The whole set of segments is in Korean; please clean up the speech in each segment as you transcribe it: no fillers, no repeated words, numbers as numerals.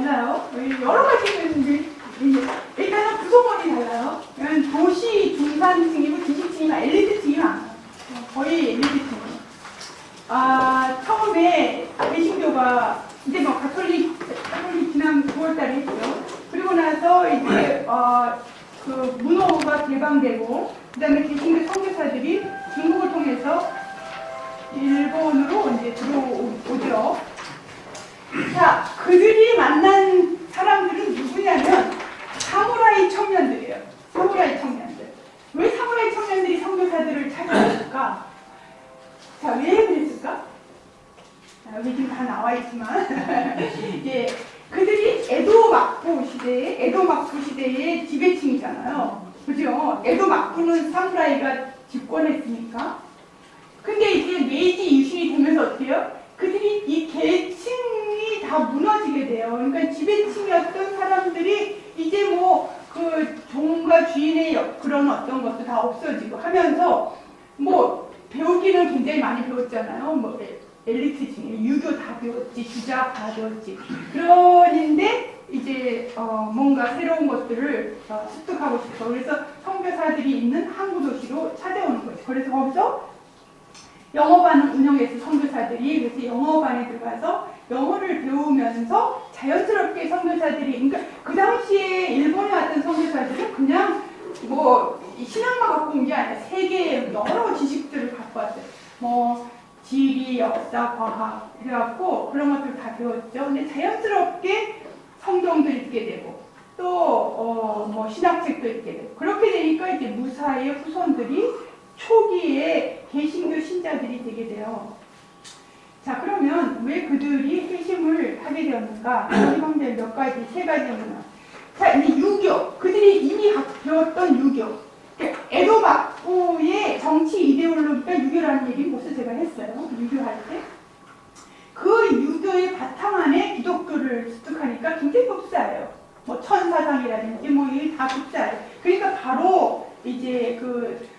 달라요. 여러 가지가 있는데 일단은 구성원이 달라요. 도시 중산층이고 지식층이나 엘리트층이 많아요. 거의 엘리트층이에요. 처음에 개신교가 이제 뭐 가톨릭 지난 9월달에 했죠. 그리고 나서 이제 그 문호가 개방되고 그다음에 개신교 선교사들이 중국을 통해서 일본으로 이제 들어오죠. 자, 그들이 만난 사람들은 누구냐면 사무라이 청년들이에요. 사무라이 청년들. 왜 사무라이 청년들이 선교사들을 찾아왔을까? 자, 왜 그랬을까? 여기 지금 다 나와 있지만 예, 그들이 에도 막부 시대의 지배층이잖아요. 그죠? 에도 막부는 사무라이가 집권했으니까. 근데 이제 메이지 유신이 되면서 어떻게 해요? 그들이 이 계층이 다 무너지게 돼요. 그러니까 지배층이었던 사람들이 이제 뭐 그 종과 주인의 그런 어떤 것도 다 없어지고 하면서 뭐 배우기는 굉장히 많이 배웠잖아요. 뭐 엘리트층이 유교 다 배웠지, 주작 다 배웠지. 그런데 이제 뭔가 새로운 것들을 습득하고 싶어. 그래서 선교사들이 있는 항구 도시로 찾아오는 거죠. 그래서 거기서 영어반을 운영해서 선교사들이 그래서 영어반에 들어가서 영어를 배우면서 자연스럽게 선교사들이 그러니까 그 당시에 일본에 왔던 선교사들은 그냥 뭐 신앙만 갖고 온 게 아니라 세계의 여러 지식들을 갖고 왔어요. 뭐 지리, 역사, 과학 해갖고 그런 것들 다 배웠죠. 근데 자연스럽게 성경도 읽게 되고 또 뭐 신학책도 읽게 되고 그렇게 되니까 이제 무사의 후손들이 초기에 개신교 신자들이 되게 돼요. 자, 그러면 왜 그들이 회심을 하게 되었는가? 형제 몇 가지, 세 가지입니다. 자, 이 유교, 그들이 이미 배웠던 유교. 에도 막부의 정치 이데올로기가 유교라는 얘기 벌써 제가 했어요. 유교할 때. 그 유교의 바탕 안에 기독교를 습득하니까 굉장히 흡사해요. 뭐 천사상이라든지 뭐 이게 다 흡사해요. 그러니까 바로 이제 그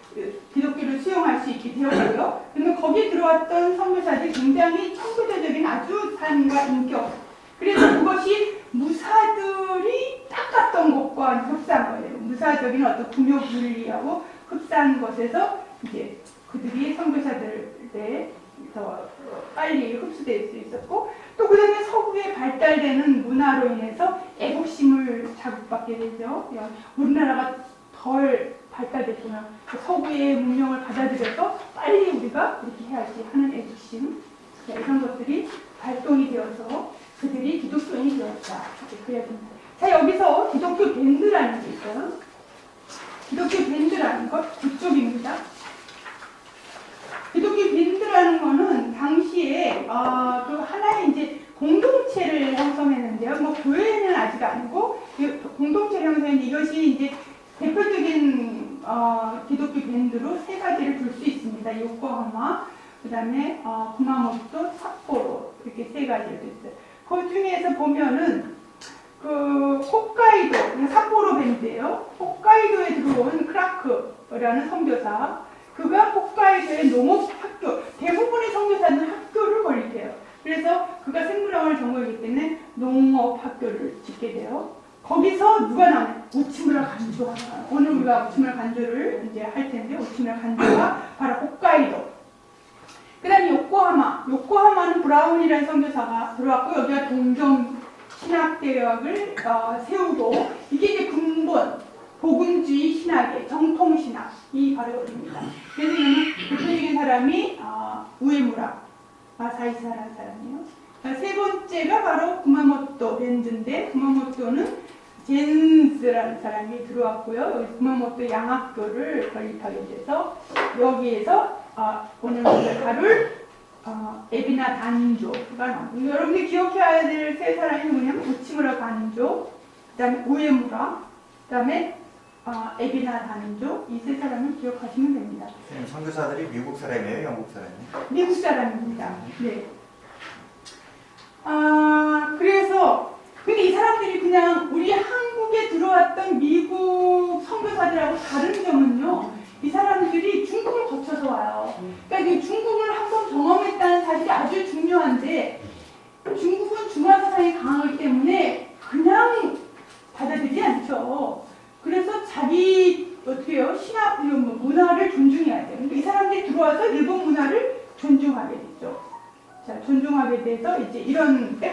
기독교를 수용할 수 있게 되었고요. 그러면 거기에 들어왔던 선교사들이 굉장히 청교도적인 아주 삶과 인격. 그래서 그것이 무사들이 닦았던 것과 흡사한 거예요. 무사적인 어떤 구묘 분리하고 흡사한 것에서 이제 그들이 선교사들에 더 빨리 흡수될 수 있었고 또 그 다음에 서구에 발달되는 문화로 인해서 애국심을 자극받게 되죠. 우리나라가 덜 발달됐구나. 서구의 문명을 받아들여서 빨리 우리가 이렇게 해야지 하는 애국심 이런 것들이 발동이 되어서 그들이 기독교인이 되었다. 그래야 됩니다. 자, 여기서 기독교 밴드라는 게 있어요. 기독교 밴드라는 것 그쪽입니다. 기독교 밴드라는 거는 당시에 그 하나의 이제 공동체를 형성했는데요. 뭐 교회는 아직 아니고 공동체를 형성했는데 이것이 이제 대표적인 기독교 밴드로 세 가지를 볼 수 있습니다. 요코하마, 그 다음에 구마모토, 삿포로 이렇게 세 가지를 했어요. 그 중에서 보면은 그 홋카이도, 삿포로 밴드예요. 홋카이도에 들어온 크라크라는 선교사, 그가 홋카이도의 농업학교, 대부분의 선교사는 학교를 건립해요. 그래서 그가 생물학을 전공했기 때문에 농업학교를 짓게 돼요. 거기서 누가 나와요? 오치무라 간조가 나와요. 오늘 우리가 오치무라 간조를 이제 할 텐데 오치무라 간조가 바로 홋카이도. 그 다음에 요코하마는 브라운이라는 선교사가 들어왔고 여기가 동경 신학대학을 세우고 이게 이제 근본 복음주의 신학의 정통 신학이 바로 여기입니다. 그래서 이거는 대표적인 사람이 우에무라 마사이사라는 사람이에요. 세 번째가 바로 구마모토 밴드인데 구마모토는 젠스라는 사람이 들어왔고요. 여기 구마모토 양학교를 건립하게 돼서 여기에서 오늘 우리가 다룰 에비나 단조가 나옵니다. 여러분들이 기억해야 될 세 사람이 누구냐면 우치무라 간조, 그 다음에 우에무라, 그 다음에 에비나 단조 이 세 사람을 기억하시면 됩니다. 선교사들이 미국 사람이에요? 영국 사람이에요? 미국 사람입니다. 네. 그래서 근데 이 사람들이 그냥 우리 한국에 들어왔던 미국 선교사들하고 다른 점은요. 이 사람들이 중국을 거쳐서 와요. 그러니까 중국을 한번 경험했다는 사실이 아주 중요한데 중국은 중화 사상이 강하기 때문에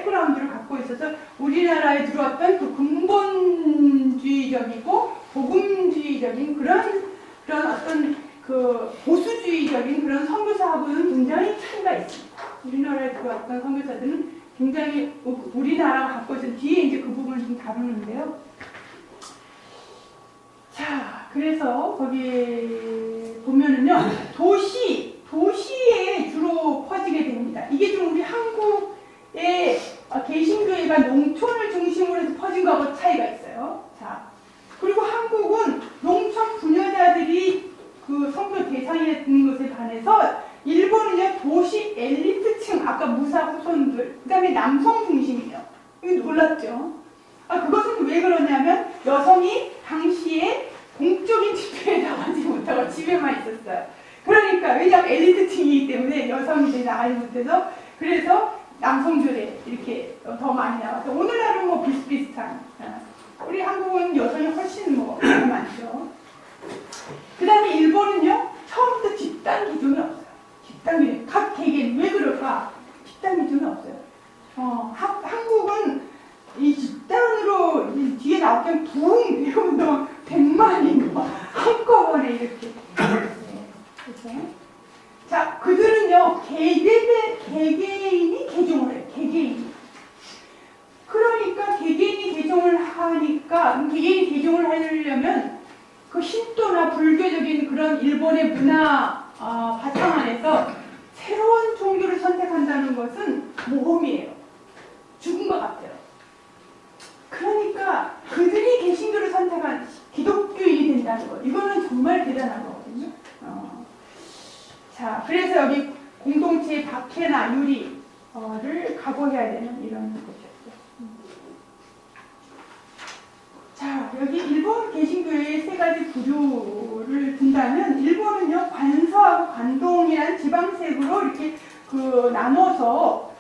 백그라운드를 갖고 있어서 우리나라에 들어왔던 그 근본주의적이고 복음주의적인 그런 어떤 그 보수주의적인 그런 선교사하고는 굉장히 차이가 있습니다. 우리나라에 들어왔던 선교사들은 굉장히 우리나라가 갖고 있는 뒤에 이제 그 부분을 좀 다루는데요. 자, 그래서 거기 보면은요, 도시에 주로 퍼지게 됩니다. 이게 좀 우리 한국의 개신교회가 농촌을 중심으로 해서 퍼진 거하고 차이가 있어요. 자, 그리고 한국은 농촌 부녀자들이 그 선교 대상이었던 것에 반해서 일본은요, 도시 엘리트층, 아까 무사 후손들, 그 다음에 남성 중심이에요. 이거 놀랍죠? 그것은 왜 그러냐면 여성이 당시에 공적인 집회에 나가지 못하고 집에만 있었어요. 그러니까 왜냐하면 엘리트층이기 때문에 여성이 나가지 못해서 그래서 남성들이 이렇게 더 많이 나와서 오늘날은 뭐 비슷비슷한 우리 한국은 여성이 훨씬 뭐 많죠. 그 다음에 일본은요 처음부터 집단 기준이 없어요. 집단 기준 각 개개인 왜 그럴까? 집단 기준이 없어요. 한국은 이 집단으로 뒤에 나왔던 붕 이러면 100만인 거 한꺼번에 이렇게. 네, 그렇죠? 자, 그들은요 개개인이 개종을 해요. 개개인이. 그러니까 개개인이 개종을 하니까 개개인이 개종을 하려면 그 신도나 불교적인 그런 일본의 문화 바탕 안에서 새로운 종교를 선택한다는 것은 모험이에요. 죽은 것 같아요. 그러니까 그들이 개신교를 선택한 기독교인이 된다는 것. 이거는 정말 대단한 거거든요. 자, 그래서 여기 공동체의 박해나 유리를 각오해야 되는 이런 것이었죠. 자, 여기 일본 개신교의 세 가지 부류를 둔다면 일본은요 관서하고 관동이라는 지방색으로 이렇게 나눠서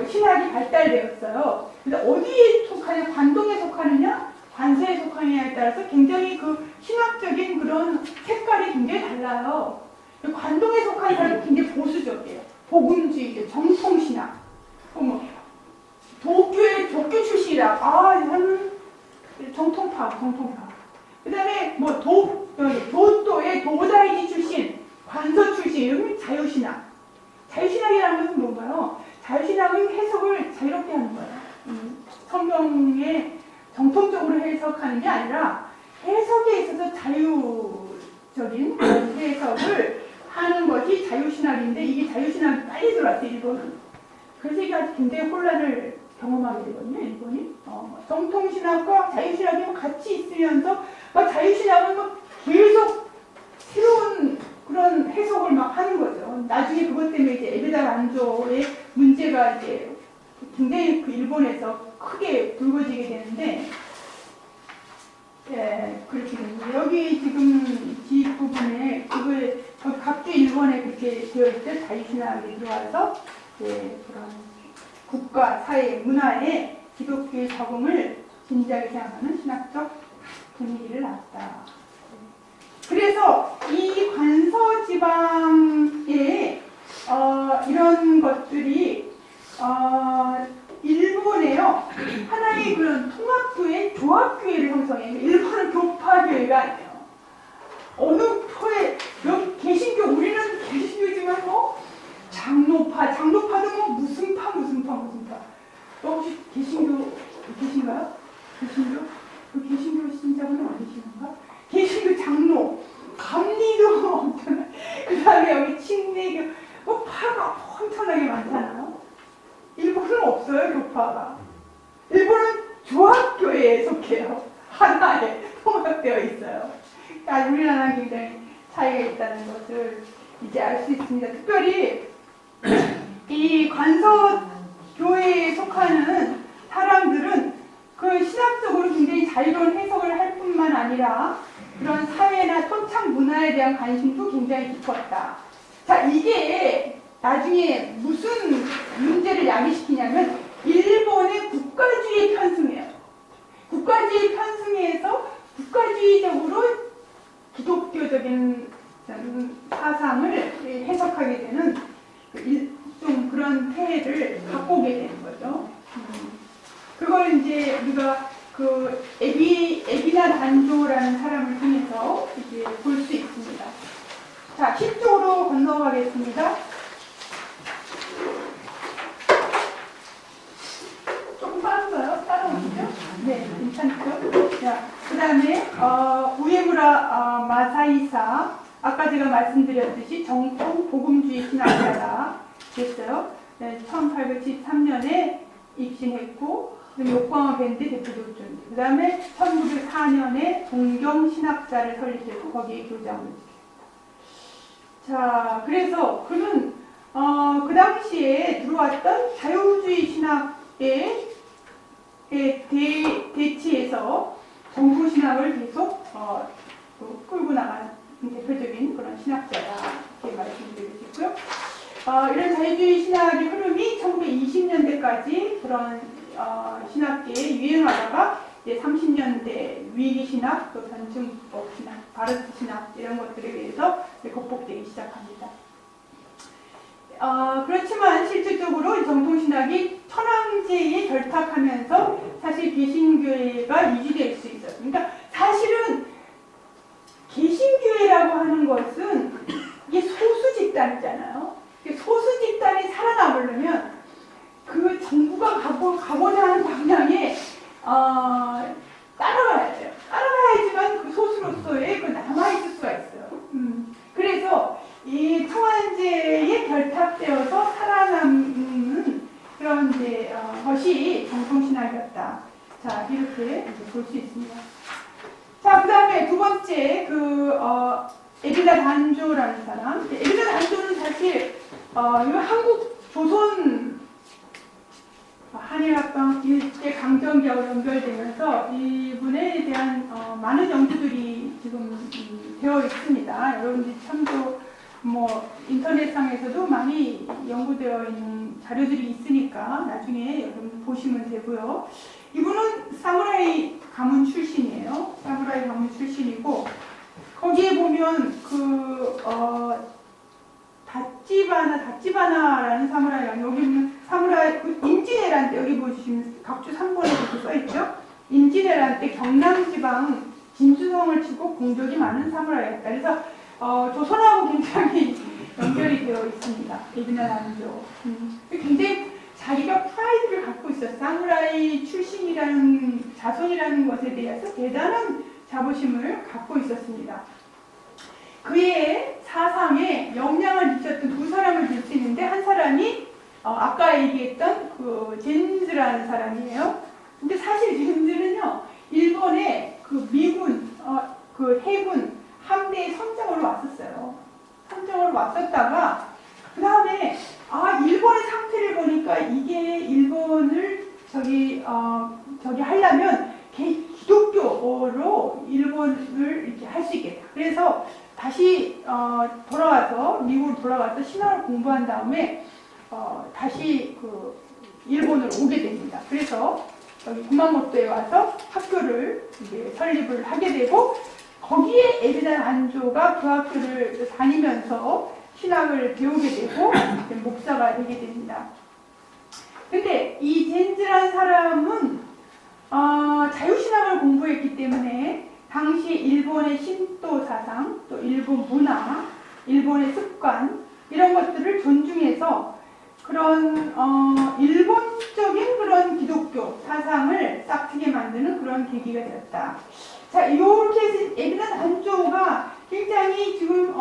신학이 발달되었어요. 근데 어디에 속하냐, 관동에 속하느냐, 관서에 속하느냐에 따라서 굉장히 신학적인 그런 색깔이 굉장히 달라요. 관동에 속하는 사람은 굉장히 보수적이에요. 복음주의, 정통신학. 도교 출신이라, 이 사람은 정통파. 그 다음에 도도의 도다이지 출신, 관서 출신, 이러면 자유신학. 자유신학이라는 것은 뭔가요? 자유신학은 해석을 자유롭게 하는 거예요. 성경에 정통적으로 해석하는 게 아니라 해석에 있어서 자유적인 해석을 하는 것이 자유신학인데 이게 자유신학이 빨리 들어왔어요, 일본은. 그래서 이게 아주 굉장히 혼란을 경험하게 되거든요, 일본이. 정통신학과 자유신학이 같이 있으면서 자유신학은 계속 새로운 그런 해석을 하는 거죠. 나중에 그것 때문에 이제 에베다 만조의 문제가 이제 굉장히 일본에서 크게 불거지게 되는데, 그렇게 됩니다. 여기 지금 뒷부분에 각주 일본에 그렇게 되어 있듯 자유신학이 들어와서 그런 국가, 사회, 문화에 기독교의 적응을 진지하게 생각하는 신학적 분위기를 낳았다. 그래서 이 관서 지방에 이런 것들이 일본에요 하나의 그런 통합교회, 조합교회를 형성해요. 일본은 교파교회가 아니에요. 어느 교회, 개신교, 우리는 개신교지만 장로파도 무슨 파. 혹시 개신교 계신가요? 개신교 신자분은 어디시는가? 개신교 장로, 감리교 엄청나게, 그 다음에 여기 침례교, 파가 엄청나게 많잖아요. 일본은 없어요, 교파가. 일본은 조합교회에 속해요. 하나에 통합되어 있어요. 우리나라랑 굉장히 차이가 있다는 것을 이제 알 수 있습니다. 특별히 이 관서교회에 속하는 사람들은 신학적으로 굉장히 자유로운 해석을 할 뿐만 아니라 그런 사회나 토착 문화에 대한 관심도 굉장히 깊었다. 자, 이게 나중에 무슨 문제를 야기시키냐면 일본의 국가주의 편승이에요. 국가주의 편승에서 국가주의적으로 기독교적인 사상을 해석하게 되는 좀 그런 태해를 갖고 오게 되는 거죠. 그걸 이제 우리가 그 에비나 단조라는 사람을 통해서 이제 볼 수 있습니다. 자, 10쪽으로 건너가겠습니다. 조금 빠른가요? 따라오시죠? 네, 괜찮죠? 자, 그 다음에 우에무라 마사이사, 아까 제가 말씀드렸듯이 정통 복음주의 신학자다 됐어요. 네, 1873년에 입신했고 요코하마 밴드 대표도 좀. 그 다음에 1904년에 동경신학사를 설립했고 거기에 교장을. 자, 그래서 그는 그 당시에 들어왔던 자유주의 신학에 대치해서 정통신학을 계속 끌고 나간 대표적인 그런 신학자다 이렇게 말씀드릴 수 있고요. 이런 자유주의 신학의 흐름이 1920년대까지 그런 신학계에 유행하다가 이제 30년대 위기 신학, 또 변증법 신학, 바르트 신학 이런 것들에 대해서 극복되기 시작합니다. 그렇지만 실질적으로 정통신학이 천황제에 결탁하면서 사실 개신교회가 유지될 수 있어요. 그러니까 사실은 개신교회라고 하는 것은 이게 소수 집단이잖아요. 소수 집단이 살아남으려면 그 정부가 가고자 하는 방향에 따라가야 돼요. 따라가야지만 그 소수로서의 그 남아있을 수가 있어요. 그래서 이 청안제에 결탁되어서 살아남는 그런 이제 것이 정통신학이었다. 자, 이렇게 볼 수 있습니다. 자, 그 다음에 두 번째 에비나 단조라는 사람. 에비나 단조는 사실 한국 조선 한일합방 일제 강점기하고 연결되면서 이분에 대한 많은 연구들이 지금 되어 있습니다. 여러분들이 참조 인터넷상에서도 많이 연구되어 있는 자료들이 있으니까 나중에 여러분 보시면 되고요. 이분은 사무라이 가문 출신이에요. 사무라이 가문 출신이고 거기에 보면 다찌바나라는 사무라이가 여기 있는 사무라이 임진왜란 때 여기 보시면 각주 3번에 이렇게 써있죠. 임진왜란 때 경남지방 진주성을 치고 공적이 많은 사무라이였다. 그래서 조선하고 굉장히 연결이 되어 있습니다. 에비나 단조. 굉장히 자기가 프라이드를 갖고 있어요. 사무라이 출신이라는 자손이라는 것에 대해서 대단한 자부심을 갖고 있었습니다. 그의 사상에 영향을 미쳤던 두 사람을 볼 수 있는데 한 사람이 아까 얘기했던 그 젠즈라는 사람이에요. 근데 사실 젠즈는요 일본의 그 미군 그 해군 함대의 선장으로 왔었어요. 선장으로 왔었다가 그 다음에 일본의 상태를 보니까 이게 일본을 저기 하려면 기독교로 일본을 이렇게 할 수 있겠다. 그래서 다시 돌아와서 미국으로 돌아와서 신화를 공부한 다음에 다시 그 일본으로 오게 됩니다. 그래서 여기 구마모토에 와서 학교를 이제 설립을 하게 되고 거기에 에비나 단조가 그 학교를 다니면서 신학을 배우게 되고 목사가 되게 됩니다. 근데 이 젠즈라는 사람은 자유신학을 공부했기 때문에 당시 일본의 신도 사상, 또 일본 문화, 일본의 습관 이런 것들을 존중해서 그런 일본적인 그런 기독교 사상을 싹트게 만드는 그런 계기가 되었다. 자, 이렇게 해서 에비나 단조가 굉장히 지금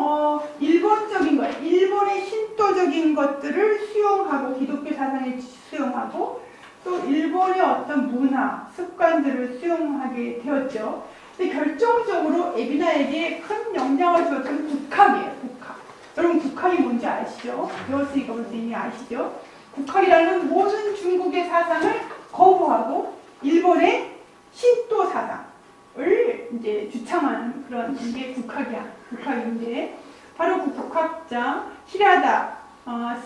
일본적인 것, 일본의 신도적인 것들을 수용하고 기독교 사상을 수용하고 또 일본의 어떤 문화, 습관들을 수용하게 되었죠. 근데 결정적으로 에비나에게 큰 영향을 주었던 국학이에요. 국학. 여러분 국학이 뭔지 아시죠? 배웠으니까 벌써 이미 아시죠? 국학이라는 모든 중국의 사상을 거부하고 일본의 신도 사상을 이제 주창하는 그런 게 국학인데 바로 그 국학자 히라다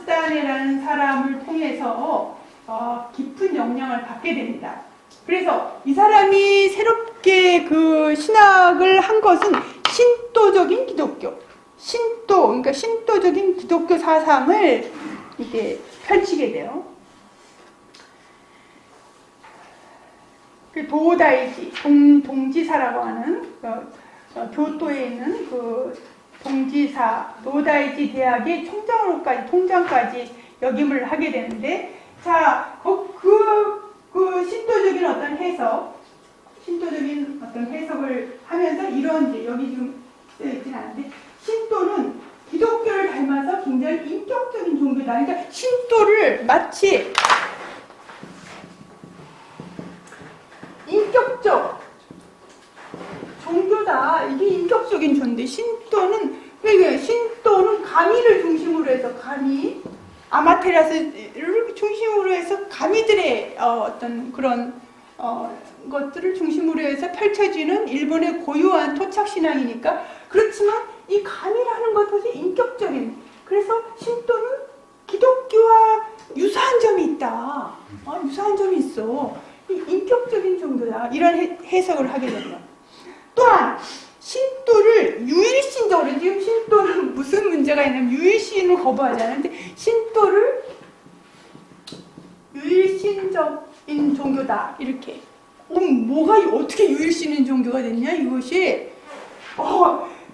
스다네라는 사람을 통해서 깊은 영향을 받게 됩니다. 그래서 이 사람이 새롭게 그 신학을 한 것은 신도적인 기독교, 그러니까 신도적인 기독교 사상을 이제 펼치게 돼요. 그 도다이지 동지사라고 하는 교토에 있는 그 동지사 도다이지 대학의 통장까지 역임을 하게 되는데, 자, 그 신도적인 어떤 해석을 하면서 이런 이제 여기 지금 쓰여 있진 않은데, 신도는 기독교를 닮아서 굉장히 인격적인 종교다. 그러니까 신도를 마치 인격적 종교다. 이게 인격적인 존재. 신도는 가미를 중심으로 해서 아마테라스를 중심으로 해서 가미들의 어떤 그런 것들을 중심으로 해서 펼쳐지는 일본의 고유한 토착 신앙이니까. 그렇지만 이 가미라는 것은 인격적인. 그래서 신도는 기독교와 유사한 점이 있다. 유사한 점이 있어. 인격적인 종교다. 이런 해석을 하게 됩니다. 또한 신도를 유일신적으로, 지금 신도는 무슨 문제가 있냐면 유일신을 거부하잖아요. 근데 신도를 유일신적인 종교다. 이렇게. 뭐가 어떻게 유일신인 종교가 됐냐 이것이.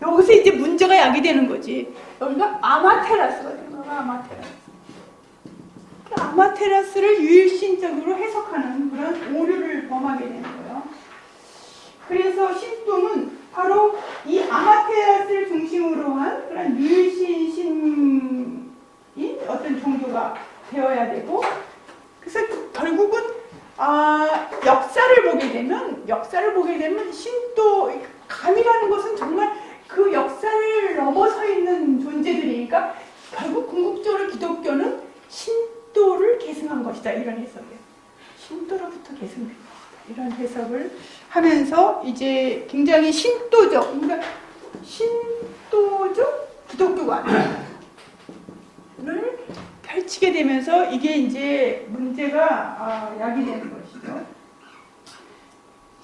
여기서 이제 문제가 야기되는 거지. 여기가 아마테라스가 되는 거야. 아마테라스를 유일신적으로 해석하는 그런 오류를 범하게 되는 거예요. 그래서 신도는 바로 이 아마테라스를 중심으로 한 그런 유일신인 어떤 종교가 되어야 되고, 그래서 결국은 역사를 보게 되면 신도 감이라는 것은 정말 그 역사를 넘어서 있는 존재들이니까 결국 궁극적으로 기독교는 신도를 계승한 것이다. 이런 해석이에요. 신도로부터 계승된 것이다. 이런 해석을 하면서 이제 굉장히 신도적, 그러니까 신도적 기독교관을 펼치게 되면서 이게 이제 문제가 야기되는 것이죠.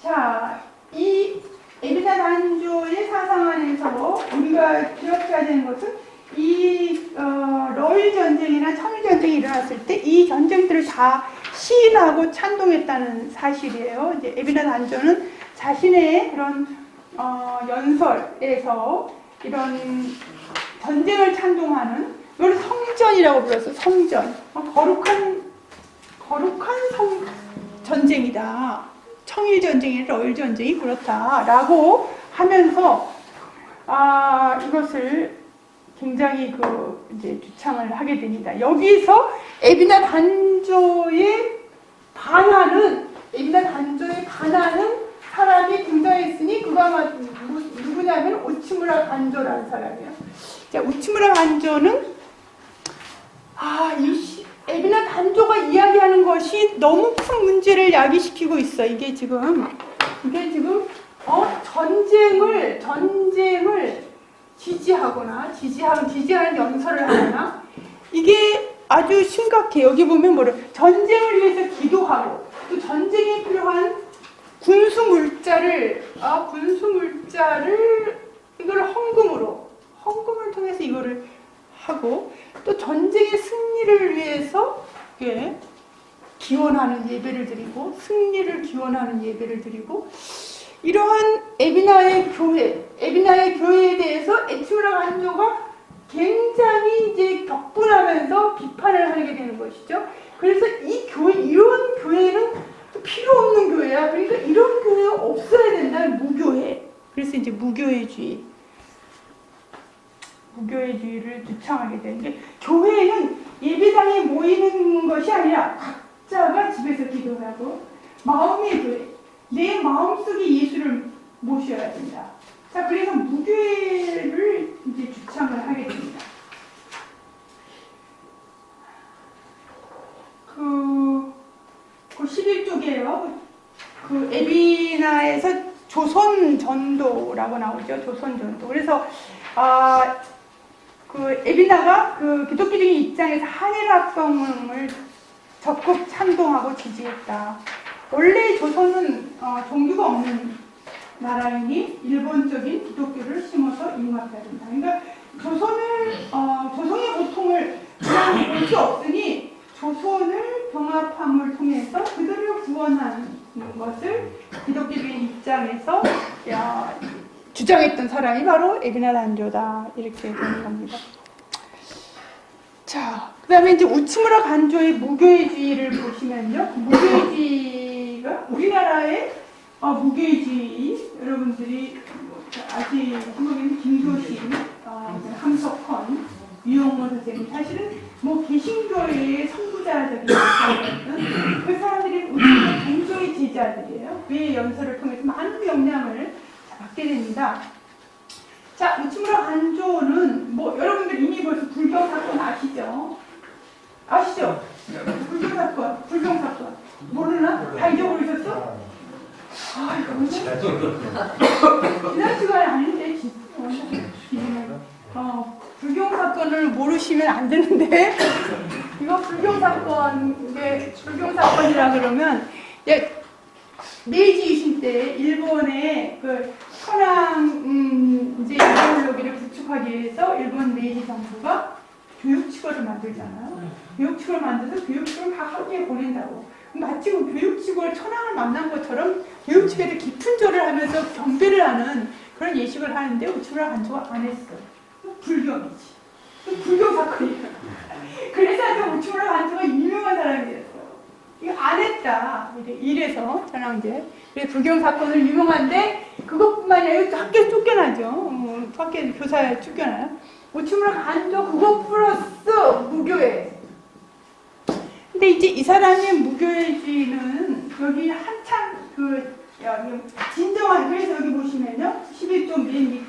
자, 이 에비나 단조의 사상 안에서 우리가 기억해야 되는 것은 이 러일 전쟁이나 청일 전쟁이 일어났을 때 이 전쟁들을 다 시인하고 찬동했다는 사실이에요. 이제 에비나 단조는 자신의 그런 연설에서 이런 전쟁을 찬동하는, 이걸 성전이라고 불렀어. 성전. 거룩한 전쟁이다. 청일 전쟁이 러일 전쟁이 그렇다라고 하면서 이것을 굉장히 이제 주창을 하게 됩니다. 여기서 에비나 단조의 반하는 사람이 등장했으니 그가 누구냐면 우치무라 간조라는 사람이에요. 자, 우치무라 간조는 에비나 단조가 이야기하는 것이 너무 큰 문제를 야기시키고 있어. 이게 지금 전쟁을 지지하는 연설을 하거나, 이게 아주 심각해. 여기 보면 전쟁을 위해서 기도하고, 또 전쟁에 필요한 군수 물자를 이걸 헌금을 통해서 이거를 하고, 또 전쟁의 승리를 위해서 기원하는 예배를 드리고, 승리를 기원하는 예배를 드리고, 이러한 에비나의 교회에 대해서 우치무라 간조가 굉장히 이제 격분하면서 비판을 하게 되는 것이죠. 그래서 이런 교회는 필요 없는 교회야. 그러니까 이런 교회가 없어야 된다. 무교회. 그래서 이제 무교회주의를 주창하게 되는 게, 교회는 예배당에 모이는 것이 아니라 각자가 집에서 기도하고 마음의 교회, 내 마음속에 예수를 모셔야 된다. 자, 그래서 무교회를 이제 주창을 하게 됩니다. 그 11쪽이에요. 그 에비나에서 조선전도라고 나오죠. 조선전도. 그래서 그 에비나가 그 기독교적인 입장에서 한일합성을 적극 찬동하고 지지했다. 원래 조선은 종교가 없는 나라이니 일본적인 기독교를 심어서 융합해야 된다. 그러니까 조선의 고통을 그냥 볼 수 없으니 조선을 병합함을 통해서 그들을 구원하는 것을 기독교의 입장에서 주장했던 사람이 바로 에비나란조다 이렇게 되는 겁니다. 자, 그 다음에 이제 우츠무라 간조의 무교회주의를 보시면요. 무교회주의가 우리나라의 무교회주의 여러분들이 아시는 김도신, 함석헌, 유영모 선생님 사실은 개신교의 선구자적인 그 사람들이 우리나라 간조의 제자들이에요. 왜 연설을 통해서 많은 영향을 받게 됩니다. 자, 우츠무라 간조는 여러분들 이미 벌써 불경 사건 아시죠? 아시죠? 불경 사건 모르나? 다 잊어버리셨어? 이거 지난 시간에 아닌데 불경 사건을 모르시면 안 되는데 이거 불경 사건이라 그러면 메이지 유신 때 일본의 그 천황 이제 이데올로기를 구축하기 위해서 일본 메이지 정부가 교육치고를 만들잖아요. 교육치고를 만들어서 교육치고를 다 학교에 보낸다고. 마치 그 교육치고를 천황을 만난 것처럼 교육치고에 깊은 절을 하면서 경배를 하는 그런 예식을 하는데 우츠무라 간조가 안 했어요. 불경이지. 불경 사건이에요. 그래서 우츠무라 간조가 유명한 사람이 됐어요. 이거 안 했다. 이래서 천황제. 그래서 불경 사건을 유명한데 그것뿐만 아니라 학교에 쫓겨나죠. 학교에 교사에 쫓겨나요. 우츠무라 간조 그거 플러스 무교회. 근데 이제 이 사람의 무교회주의는 여기 한참 진정한, 그래서 여기 보시면요. 11조 맨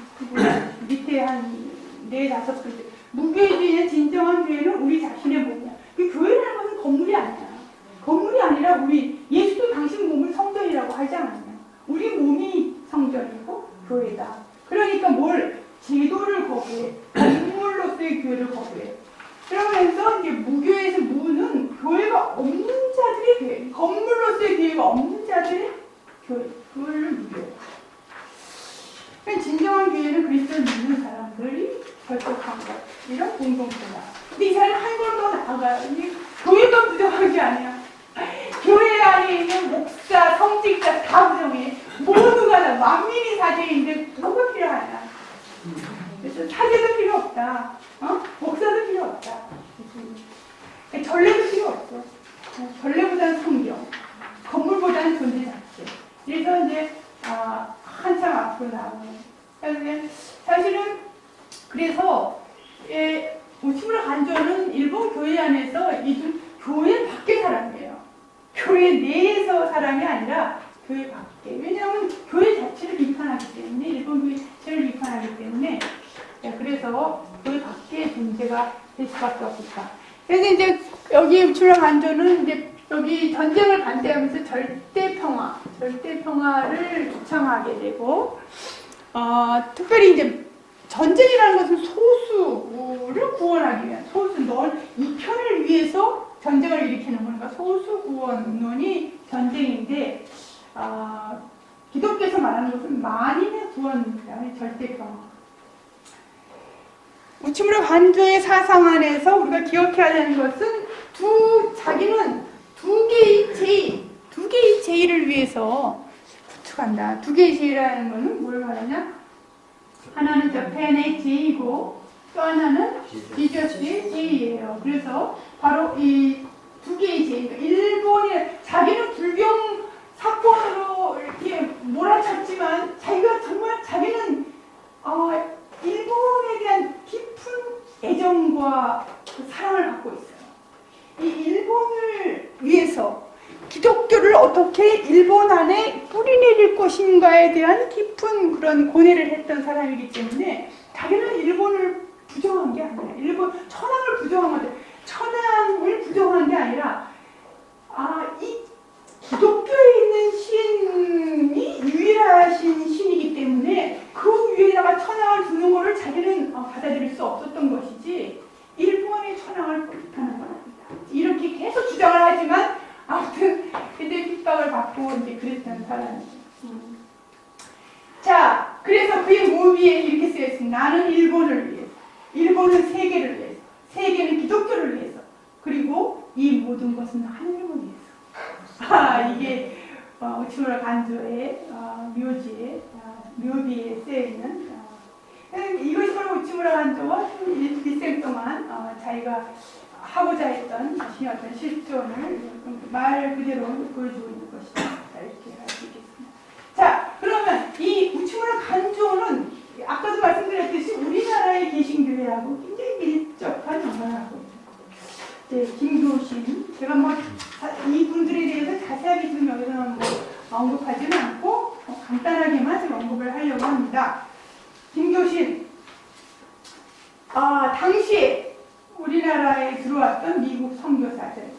밑에 한 4-5글자. 무교회주의의 진정한 교회는 우리 자신의 몸이야. 그 교회라는 것은 건물이 아니야. 건물이 아니라 예수도 당신 몸을 성전이라고 하지 않았냐. 우리 몸이 성전이고 교회다. 그러니까 제도를 거부해. 건물로서의 교회를 거부해. 그러면서 이제 무교회에서 무는 교회가 없는 자들의 교회, 건물로서의 교회가 없는 자들의 교회, 그걸 무교회. 진정한 교회는 그리스도를 믿는 사람들이 결속한 것, 이런 공동체다. 근데 이 사람이 한 걸 더 나아가요. 교회가 부정한 게 아니야. 교회 안에 있는 목사, 성직자 다 부정해. 모두가 다 만민이 사제인데 뭐가 필요하냐. 그래서 사제도 필요 없다. 목사도 필요 없다. 전례도 필요 없어. 전례보다는 성경, 건물보다는 존재 자체. 그래서 이제 한참 앞으로 나오는. 사실은 그래서 우츠무라 간조는 일본 교회 안에서 교회 밖의 사람이에요. 교회 내에서 사람이 아니라 교회 밖에. 왜냐하면 교회 자체를 비판하기 때문에, 일본 교회 자체를 비판하기 때문에, 그래서 교회 밖의 존재가 될 수밖에 없다. 그래서 이제 여기 우츠무라 간조는 이제 여기 전쟁을 반대하면서 절대 평화를 주창하게 되고, 특별히 이제 전쟁이라는 것은 소수를 구원하기 위한, 이 편을 위해서 전쟁을 일으키는 거니까 소수 구원론이 전쟁인데, 기독교에서 말하는 것은 만인의 구원입니다. 절대 평화. 우츠무라 간조의 사상 안에서 우리가 기억해야 되는 것은 자기는 두 개의 제의를 위해서 구축한다. 두 개의 제의라는 것은 뭘 말하냐? 하나는 저펜의 제의고 또 하나는 지저스의 제의예요. 그래서 바로 이 두 개의 제의. 일본이 자기는 불경 사건으로 이렇게 몰아쳤지만 자기는 일본에 대한 깊은 애정과 사랑을 갖고 있어요. 이 일본을 위해서 기독교를 어떻게 일본 안에 뿌리내릴 것인가에 대한 깊은 그런 고뇌를 했던 사람이기 때문에 자기는 일본을 부정한 게 아니라 천황을 부정한 게 아니라 이 기독교에 있는 신이 유일하신 신이기 때문에 그 위에다가 천황을 두는 것을 자기는 받아들일 수 없었던 것이지 일본의 천황을 비판한 건 아니다. 이렇게 계속 주장을 하지만 아무튼 그때 핍박을 받고 이제 그랬던 사람이죠. 자, 그래서 그의 무비에 이렇게 쓰여 있습니다. 나는 일본을 위해서, 일본은 세계를 위해서, 세계는 기독교를 위해서, 그리고 이 모든 것은 하늘을 위해서. 이게 우치무라 간조의 묘지에 묘비에 쓰여 있는 이것이 바로 우치무라 간조가 일생 동안 자기가 하고자 했던 자신의 어떤 실존을 말 그대로 보여주고 있는 것이다. 이렇게 할 수 있겠습니다. 자, 그러면 이 우치무라 간조는 아까도 말씀드렸듯이 우리나라의 개신교회하고 굉장히 밀접한 연관을 하고 있습니다. 김교신, 제가 이 분들에 대해서 자세하게 지금 여기서는 언급하지는 않고 간단하게만 언급을 하려고 합니다. 김교신, 당시에 우리나라에 들어왔던 미국 선교사들.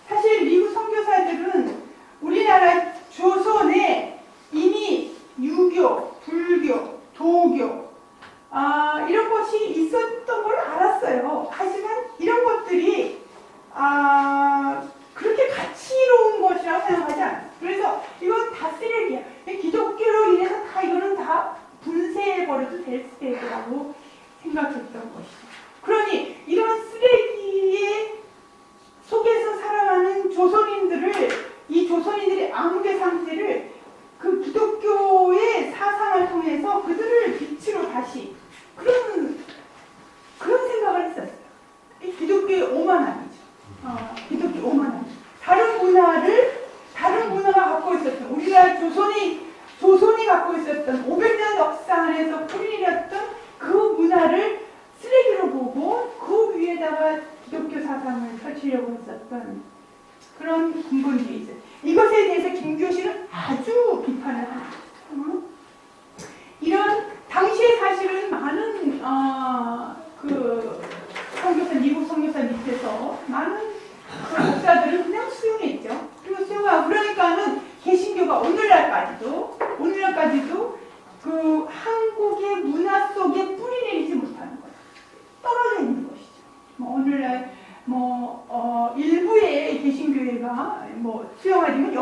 사실 미국 선교사들은 우리나라 조선에 이미 유교, 불교, 도교 이런 것이 있었던 걸 알았어요. 하지만 이런 것들이 그렇게 가치로운 것이라고 생각하지 않아요. 그래서 이건 다 쓰레기야. 기독교로 인해서 다 이거는 다 분쇄해버려도 될 쓰레기라고 생각했던 것이죠. 그러니 이런 쓰레기의 속에서 살아가는 이 조선인들의 암흑의 상태를 그 기독교의 사상을 통해서 그들을 빛으로 다시 그런 생각을 했었어요. 기독교의 오만함이죠. 기독교 오만함. 다른 문화가 갖고 있었던 우리나라 조선이 갖고 있었던 500년 역사 안에서 뿌리렸던 그 문화를 쓰레기로 보고 그 위에다가 기독교 사상을 펼치려고 했었던 그런 근본들이 있어요. 이것에 대해서 김교신은 아주 비판을 합니다. 이런 당시에 사실은 많은 미국 선교사 밑에서 많은 목사들을 그냥 수용했죠. 그리고 수용하고 그러니까는 개신교가 오늘날까지도 그 한국의 문화 속에 뿌리 내리지 못하는 거예요. 떨어져 있는 것이죠. 오늘날 일부의 개신교회가 수용하지만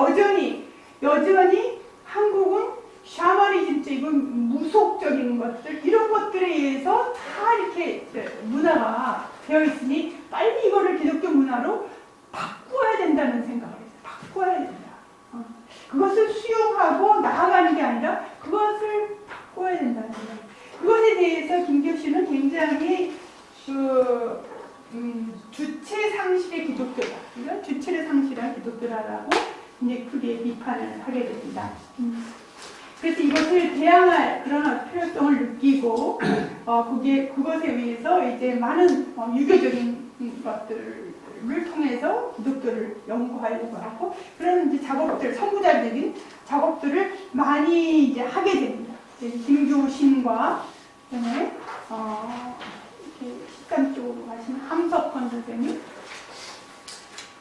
여전히 한국은 샤머니즘적인 무속적인 것들 이런 것들에 의해서 다 이렇게 문화가 되어 있으니 빨리 이거를 기독교 문화로 바꿔야 된다는 생각을 했어요. 바꿔야 된다. 그것을 수용하고 나아가는 게 아니라 그것을 바꿔야 된다는 생각. 그것에 대해서 김교신은 굉장히 주체 상실의 기독교다. 이런 주체를 상실한 기독교라고 이제 크게 비판을 하게 됩니다. 그래서 이것을 대항할 그런 필요성을 느끼고 그것에 의해서 이제 많은 유교적인 것들을 통해서 기독교를 연구하려고 하고 그런 이제 작업들, 선구자적인 작업들을 많이 이제 하게 됩니다. 김교신과 그다음에 이렇게 13쪽으로 가신 함석헌 선생님.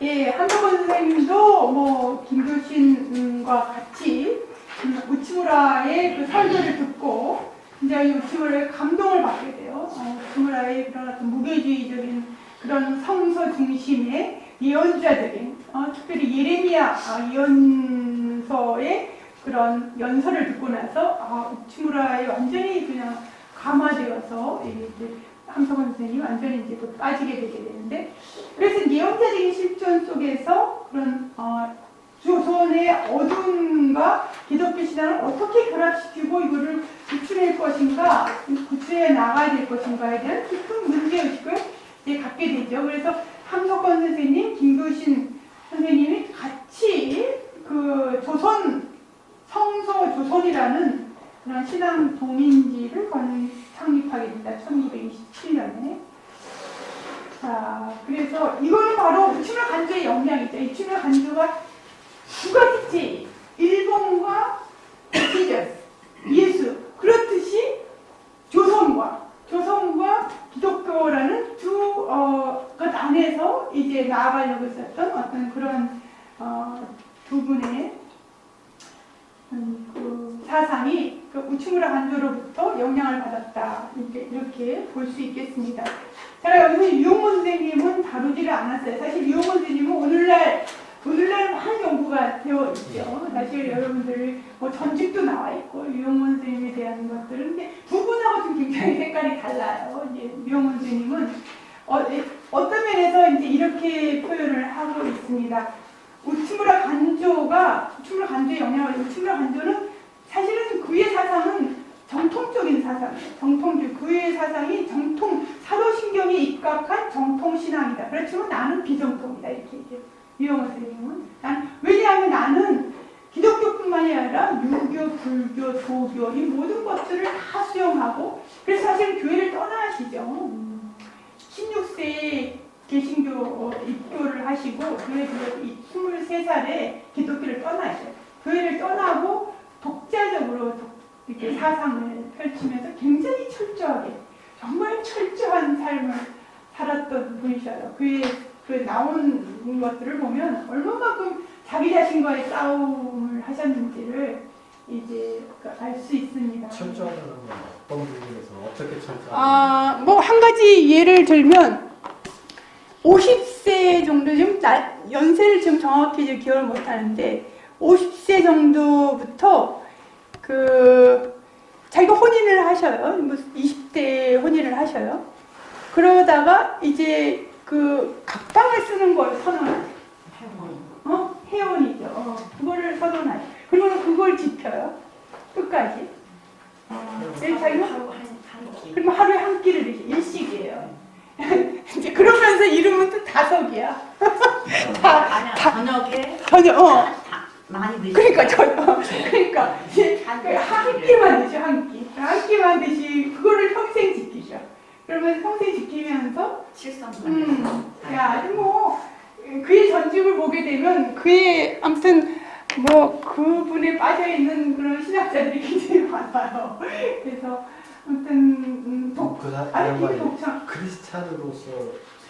예, 함석헌 선생님도 김교신과 같이 우치무라의 그 설교를 듣고 이제 우치무라의 감동을 받게 돼요. 우치무라의 그런 어떤 무교주의적인 그런 성서 중심의 예언자적인 특별히 예레미야 예언서의 그런 연설을 듣고 나서 우치무라에 완전히 그냥 감화되어서 이제 함석헌 선생님이 완전히 이제 빠지게 되게 되는데 그래서 예언자적인 실존 속에서 그런 조선의 어둠과 기독교 신앙을 어떻게 결합시키고 이거를 구출할 것인가, 구출해 나가야 될 것인가에 대한 깊은 문제의식을 이제 갖게 되죠. 그래서 함석헌 선생님, 김교신 선생님이 같이 그 성서 조선이라는 그런 신앙 동인지를 창립하게 됩니다. 1227년에. 자, 그래서 이거는 바로 우치무라 간조의 영향이죠. 이 우치무라 간조가 두 가지지. 일본과 지저스, 예수. 그렇듯이 조선과 기독교라는 두 것 안에서 이제 나아가려고 했었던 어떤 그런 두 분의 그 사상이 그 우치무라 간조로부터 영향을 받았다. 이렇게 볼 수 있겠습니다. 제가 여기서 유용문 선생님은 다루지를 않았어요. 사실 유용문 선생님은 오늘날 많은 연구가 되어 있죠. 사실 여러분들 전집도 나와 있고 유용문 선생님에 대한 것들은 근데 두 분하고 좀 굉장히 색깔이 달라요. 이제 유용문 선생님은 어떤 면에서 이제 이렇게 표현을 하고 있습니다. 우치무라 간조가 교회가 우측물 간주의 영향을 우측물 간주는 사실은 그의 사상은 정통적인 사상이에요. 정통적 그의 사상이 정통 사도신경에 입각한 정통신앙이다. 그렇지만 나는 비정통이다 이렇게 얘기해요. 유영호 선생님은 왜냐하면 나는 기독교뿐만이 아니라 유교, 불교, 조교 이 모든 것들을 다 수용하고 그래서 사실 교회를 떠나시죠. 16세에 개신교 입교를 하시고 교회 들어서 23살에 기독교를 떠나셔요. 교회를 떠나고 독자적으로 이렇게 사상을 펼치면서 굉장히 철저하게 정말 철저한 삶을 살았던 분이셔요. 그 나온 것들을 보면 얼마만큼 자기 자신과의 싸움을 하셨는지를 이제 알 수 있습니다. 철저하다는 건 어떤 부분에서 어떻게 철저하다? 뭐 한 가지 예를 들면 50세 정도 지금 연세를 지금 정확히 이제 기억을 못 하는데 50세 정도부터 자기가 혼인을 하셔요. 뭐 20대 혼인을 하셔요. 그러다가 이제 각방을 쓰는 걸 선언해요. 해원이죠. 그거를 선언하죠. 그리고는 그걸 지켜요. 끝까지. 그러면 하루에 한 끼를 드시 일식이에요. 이제 그러면서 이름은 또 다석이야. 저녁에 많이 드시. 그러니까 한 끼만 드셔 한 끼만 드시 그거를 평생 지키셔. 그러면 평생 지키면서 아주 뭐 그의 전집을 보게 되면 아무튼 뭐 그분에 빠져 있는 그런 신학자들이 굉장히 많아요. 그래서 아무튼 독창. 크리스찬으로서.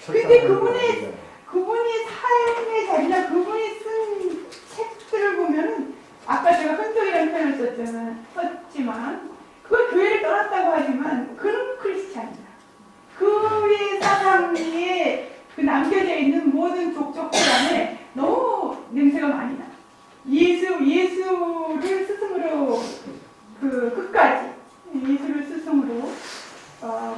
근데 그분이 삶의 자리나 그분이 쓴 책들을 보면은 아까 제가 흔적이라는 표현을 썼지만 그걸 교회를 떠났다고 하지만 그는 크리스찬이다. 그의 사상에 남겨져 있는 모든 족적들 안에 너무 냄새가 많이 나. 예수를 스승으로 끝까지 예수를 스승으로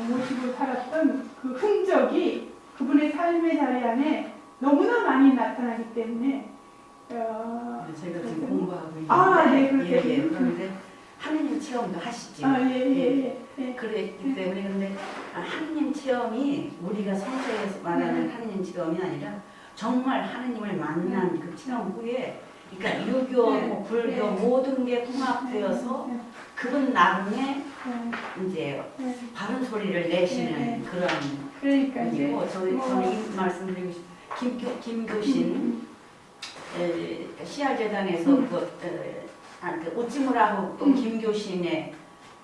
모시고 살았던 그 흔적이 그분의 삶의 자리 안에 너무나 많이 나타나기 때문에 제가 지금 공부하고 네, 그런데 하느님 체험도 하시죠. 그랬기 때문에 근데 하느님 체험이 우리가 성서에서 말하는 하느님 체험이 아니라 정말 하느님을 만난 그 체험 후에 그러니까 유교, 불교 모든 게 통합되어서 그분 나름의 이제 바른 소리를 내시는 그런 분이고 저는 이 말씀드리고 싶어요. 김교신 시알재단에서 우찌무라고 김교신의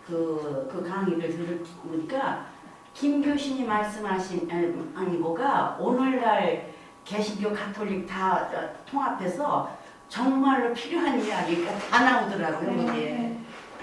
그 강의를 들으니까 김교신이 말씀하신 아니고가 오늘날 개신교 가톨릭 다 통합해서 정말로 필요한 이야기가 다 나오더라고요.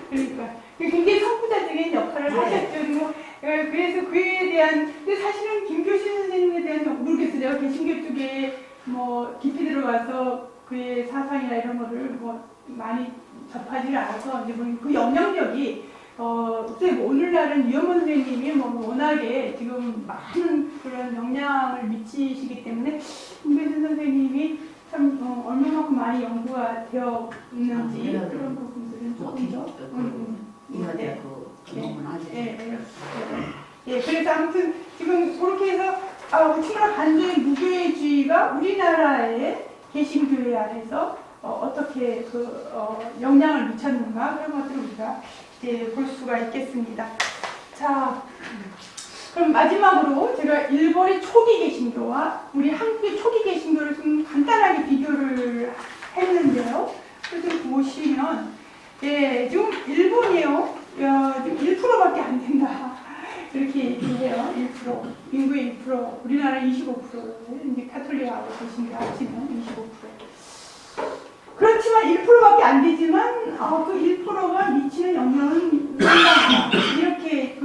그러니까 굉장히 선구자적인 역할을 하셨죠. 그래서 그에 대한 근데 사실은 김교신 선생님에 대한 모르겠어요. 제가 개신교 쪽에 뭐 깊이 들어가서 그의 사상이나 이런 거를 뭐 많이 접하지 않아서 이제 그 영향력이 오늘날은 유영원 선생님이 뭐 워낙에 지금 많은 그런 영향을 미치시기 때문에 김교신 선생님이 참 얼마만큼 많이 연구가 되어 있는지 그런 부분들은 조금 더 그래서 아무튼 지금 그렇게 해서 우리나라 반도의 무교회주의가 우리나라의 개신교회 안에서 어떻게 영향을 미쳤는가 그런 것들을 우리가 이제 볼 수가 있겠습니다. 자, 그럼 마지막으로 제가 일본의 초기 개신교와 우리 한국의 초기 개신교를 좀 간단하게 비교를 했는데요. 그래서 보시면 지금 일본이요. 지금 1%밖에 안 된다. 이렇게 얘기해요. 1%. 인구의 1%. 우리나라 25%를 이제 카톨릭하고 개신교 합치면 25%. 그렇지만 1%밖에 안 되지만 그 1%가 미치는 영향은 상당하다. 이렇게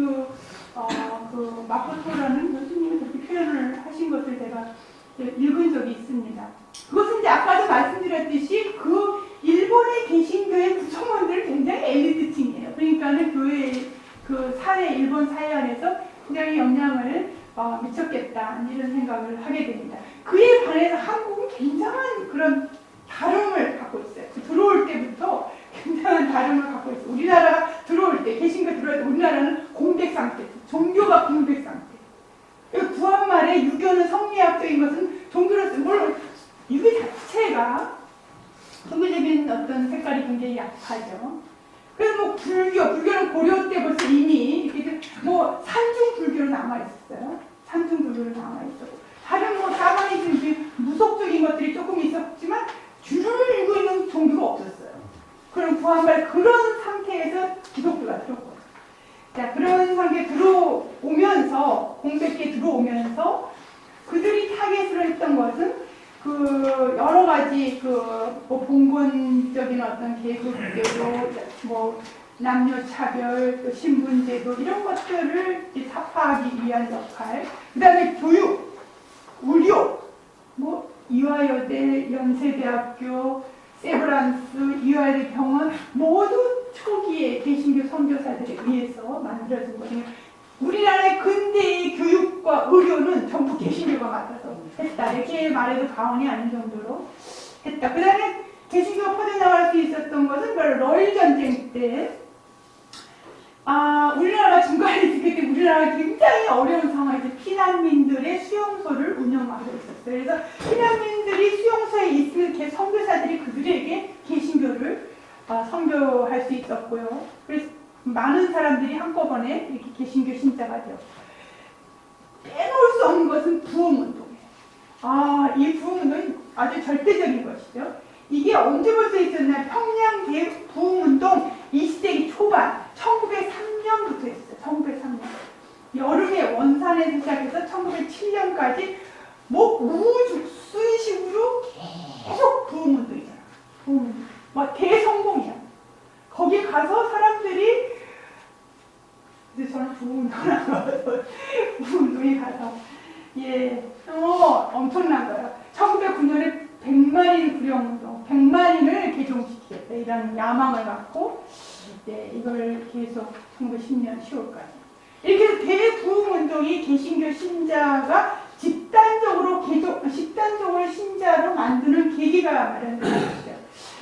마코토라는 교수님이 그렇게 표현을 하신 것을 제가 읽은 적이 있습니다. 그것은 이제 아까도 말씀드렸듯이 그 일본의 개신교의 구성원들은 굉장히 엘리트층이에요. 그러니까는 교회 일본 사회 안에서 굉장히 영향을 미쳤겠다 이런 생각을 하게 됩니다. 그에 반해서 한국은 굉장한 그런 다름을 갖고 있어요. 어떤 색깔이 굉장히 약하죠. 그래서 뭐 불교는 고려 때 벌써 이미 이렇게 뭐 산중 불교로 남아 있었어요. 산중 불교로 남아 있었고 다른 뭐 샤머니즘 무속적인 것들이 조금 있었지만 줄을 이루고 있는 종교가 없었어요. 그럼 구한말 그런 상태에서 기독교가 들어오고 자 그런 상태에 들어오면서 공백기에 들어오면서 그들이 타겟으로 했던 것은 그 여러 가지 뭐 봉건적인 어떤 계급제도, 뭐 남녀 차별, 또 신분제도 이런 것들을 타파하기 위한 역할. 그다음에 교육, 의료, 뭐 이화여대, 연세대학교, 세브란스, 이화여대 병원 모두 초기에 개신교 선교사들에 의해서 만들어진 거예요. 우리나라의 근대의 교육과 의료는 전부 개신교가 맡아서 했다. 이렇게 말해도 과언이 아닌 정도로 했다. 그 다음에 개신교가 퍼져나갈 수 있었던 것은 바로 러일 전쟁 때 우리나라가 중간에 있기 때문에 우리나라가 굉장히 어려운 상황에서 피난민들의 수용소를 운영하고 있었어요. 그래서 피난민들이 수용소에 있을 선교사들이 그들에게 개신교를 선교할 수 있었고요. 그래서 많은 사람들이 한꺼번에 이렇게 개신교 신자가 되었고 빼놓을 수 없는 것은 부흥운동이에요. 이 부흥운동은 아주 절대적인 것이죠. 이게 언제부터 있었나 평양 부흥운동 20세기 초반 1903년부터 했어요. 1903년 여름에 원산에서 시작해서 1907년까지 뭐 우죽순식으로 계속 부흥운동이잖아요. 부흥운동 뭐 대성공이야. 거기 가서 사람들이 이제 저는 부흥운동에 가서 엄청난 거예요. 1909년에 100만인 구령운동, 100만인을 개종시키겠다 이런 야망을 갖고 이걸 계속 1910년 10월까지 이렇게 해서 대부흥운동이 개신교 신자가 집단적으로 신자로 만드는 계기가 마련된 것이죠.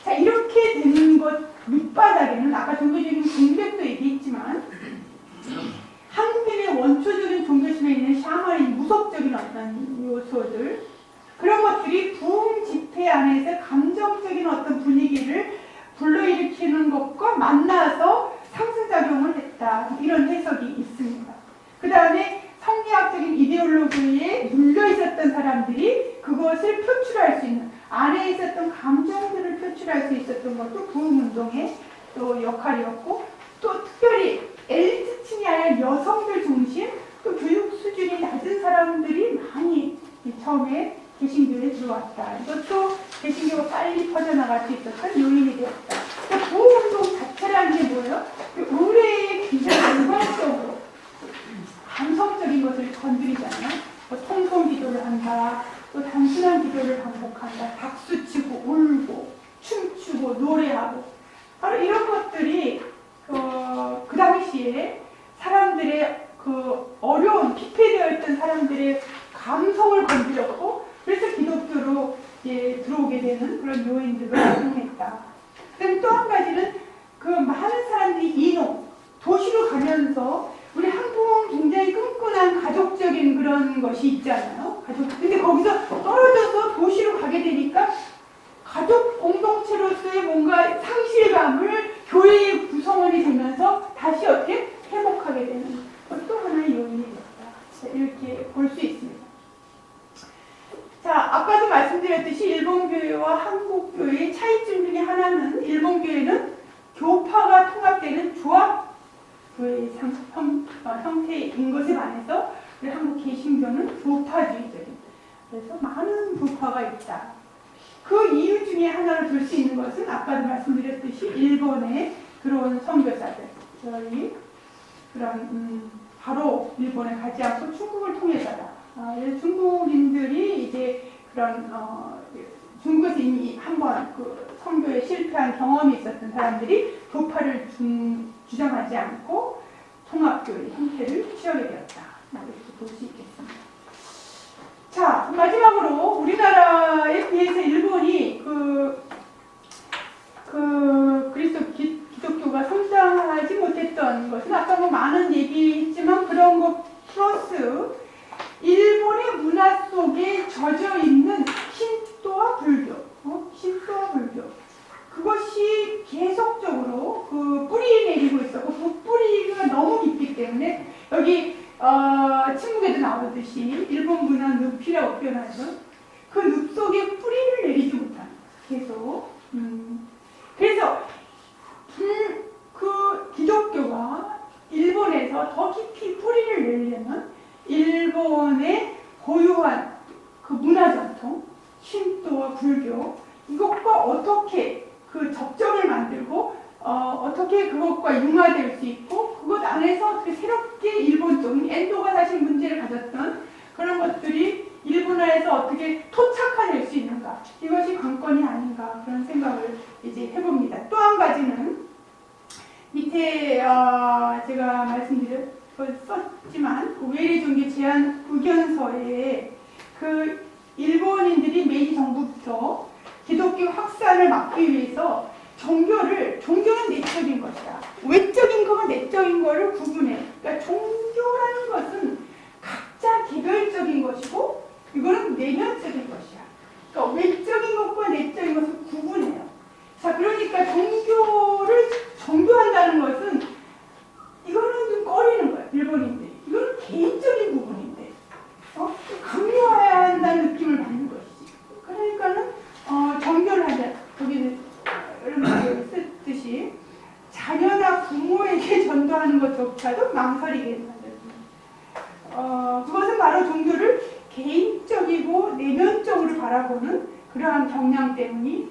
자 이렇게 되는 것 밑바닥에는 아까 종교적인 분별도 얘기했지만 한국인의 원초적인 종교심에 있는 샤머니즘, 무속적인 어떤 요소들 그런 것들이 부흥 집회 안에서 감정적인 어떤 분위기를 불러일으키는 것과 만나서 상승작용을 했다. 이런 해석이 있습니다. 그 다음에 성리학적인 이데올로기에 눌려있었던 사람들이 그것을 표출할 수 있는 안에 있었던 감정들을 표출할 수 있었던 것도 부흥운동의 또 역할이었고 또 특별히 엘리트층이 아니라 여성들 중심 또 교육 수준이 낮은 사람들이 많이 처음에 개신교에 들어왔다. 이것도 개신교가 빨리 퍼져나갈 수 있었던 요인이 되었다. 그러니까 부흥운동 자체라는 게 뭐예요? 의뢰의 기준을 일관적으로 감성적인 것을 건드리잖아요. 뭐 통성기도를 한다. 또 단순한 기도를 반복한다. 박수치고 울고 춤추고 노래하고 바로 이런 것들이 그 당시에 사람들의 그 어려운 피폐되어 있던 사람들의 감성을 건드렸고 그래서 기독교로 들어오게 되는 그런 요인들을 활용했다. 그다음 또 한 가지는 그 많은 사람들이 이농 도시로 가면서 우리 한국은 굉장히 끈끈한 가족적인 그런 것이 있잖아요. 근데 거기서 떨어져서 도시로 가게 되니까 가족 공동체로서의 뭔가 상실감을 교회의 구성원이 되면서 다시 어떻게 회복하게 되는 또 하나의 요인이 됐다. 이렇게 볼 수 있습니다. 자, 아까도 말씀드렸듯이 일본 교회와 한국 교회의 차이점 중에 하나는 일본 교회는 교파가 통합되는 조합 교회의 형태인 것에 반해서 우리 한국 개신교는 교파주의적인 그래서 많은 교파가 있다. 그 이유 중에 하나로 들 수 있는 것은 아까도 말씀드렸듯이 일본에 들어온 선교사들이 그런 바로 일본에 가지 않고 중국을 통해서다. 중국인들이 이제 그런 중국에서 이미 한번 그 선교에 실패한 경험이 있었던 사람들이 교파를 주장하지 않고 통합교의 형태를 취하게 되었다. 이렇게 볼 수 있겠습니다. 자, 마지막으로 우리나라에 비해서 일본이 기독교가 성장하지 못했던 것은 아까 뭐 많은 얘기했지만 그런 것 플러스 일본의 문화 속에 젖어 있는 신도와 불교, 신도와 불교 그것이 그 뿌리가 너무 깊기 때문에 여기 침묵에도 나오듯이 일본 문화 늪이라고 표현하죠. 그 늪 속에 뿌리를 내리지 못하는 계속. 그래서 그 기독교가 일본에서 더 깊이 뿌리를 내려면 일본의 고유한 그 문화 전통, 신도와 불교 이것과 어떻게 그 접점을 만들고 어떻게 그것과 융화될 수 있고 그것 안에서 어떻게 새롭게 일본적인 엔도가 사실 문제를 가졌던 그런 것들이 일본화에서 어떻게 토착화될 수 있는가 이것이 관건이 아닌가 그런 생각을 이제 해봅니다. 또 한 가지는 밑에 제가 썼지만 그 외래 종교 제한 의견서에 그 일본인들이 메이지 정부부터 기독교 확산을 막기 위해서 종교는 내적인 것이다. 외적인 거와 내적인 거를 구분해. 그러니까 종교라는 것은 각자 개별적인 것이고 이거는 내면적인 것이야. 그러니까 외적인 것과 내적인 것을 구분해요. 자, 그러니까 종교한다는 것은 이거는 좀 꺼리는 거예요. 일본인들이. 이거는 개인적인 부분인데 강요해야 한다는 느낌을 받는 것이지. 그러니까는 정교를 하자. 거기는 쓰듯이 자녀나 부모에게 전도하는 것조차도 망설이게 만듭니다. 그것은 바로 종교를 개인적이고 내면적으로 바라보는 그러한 경향 때문이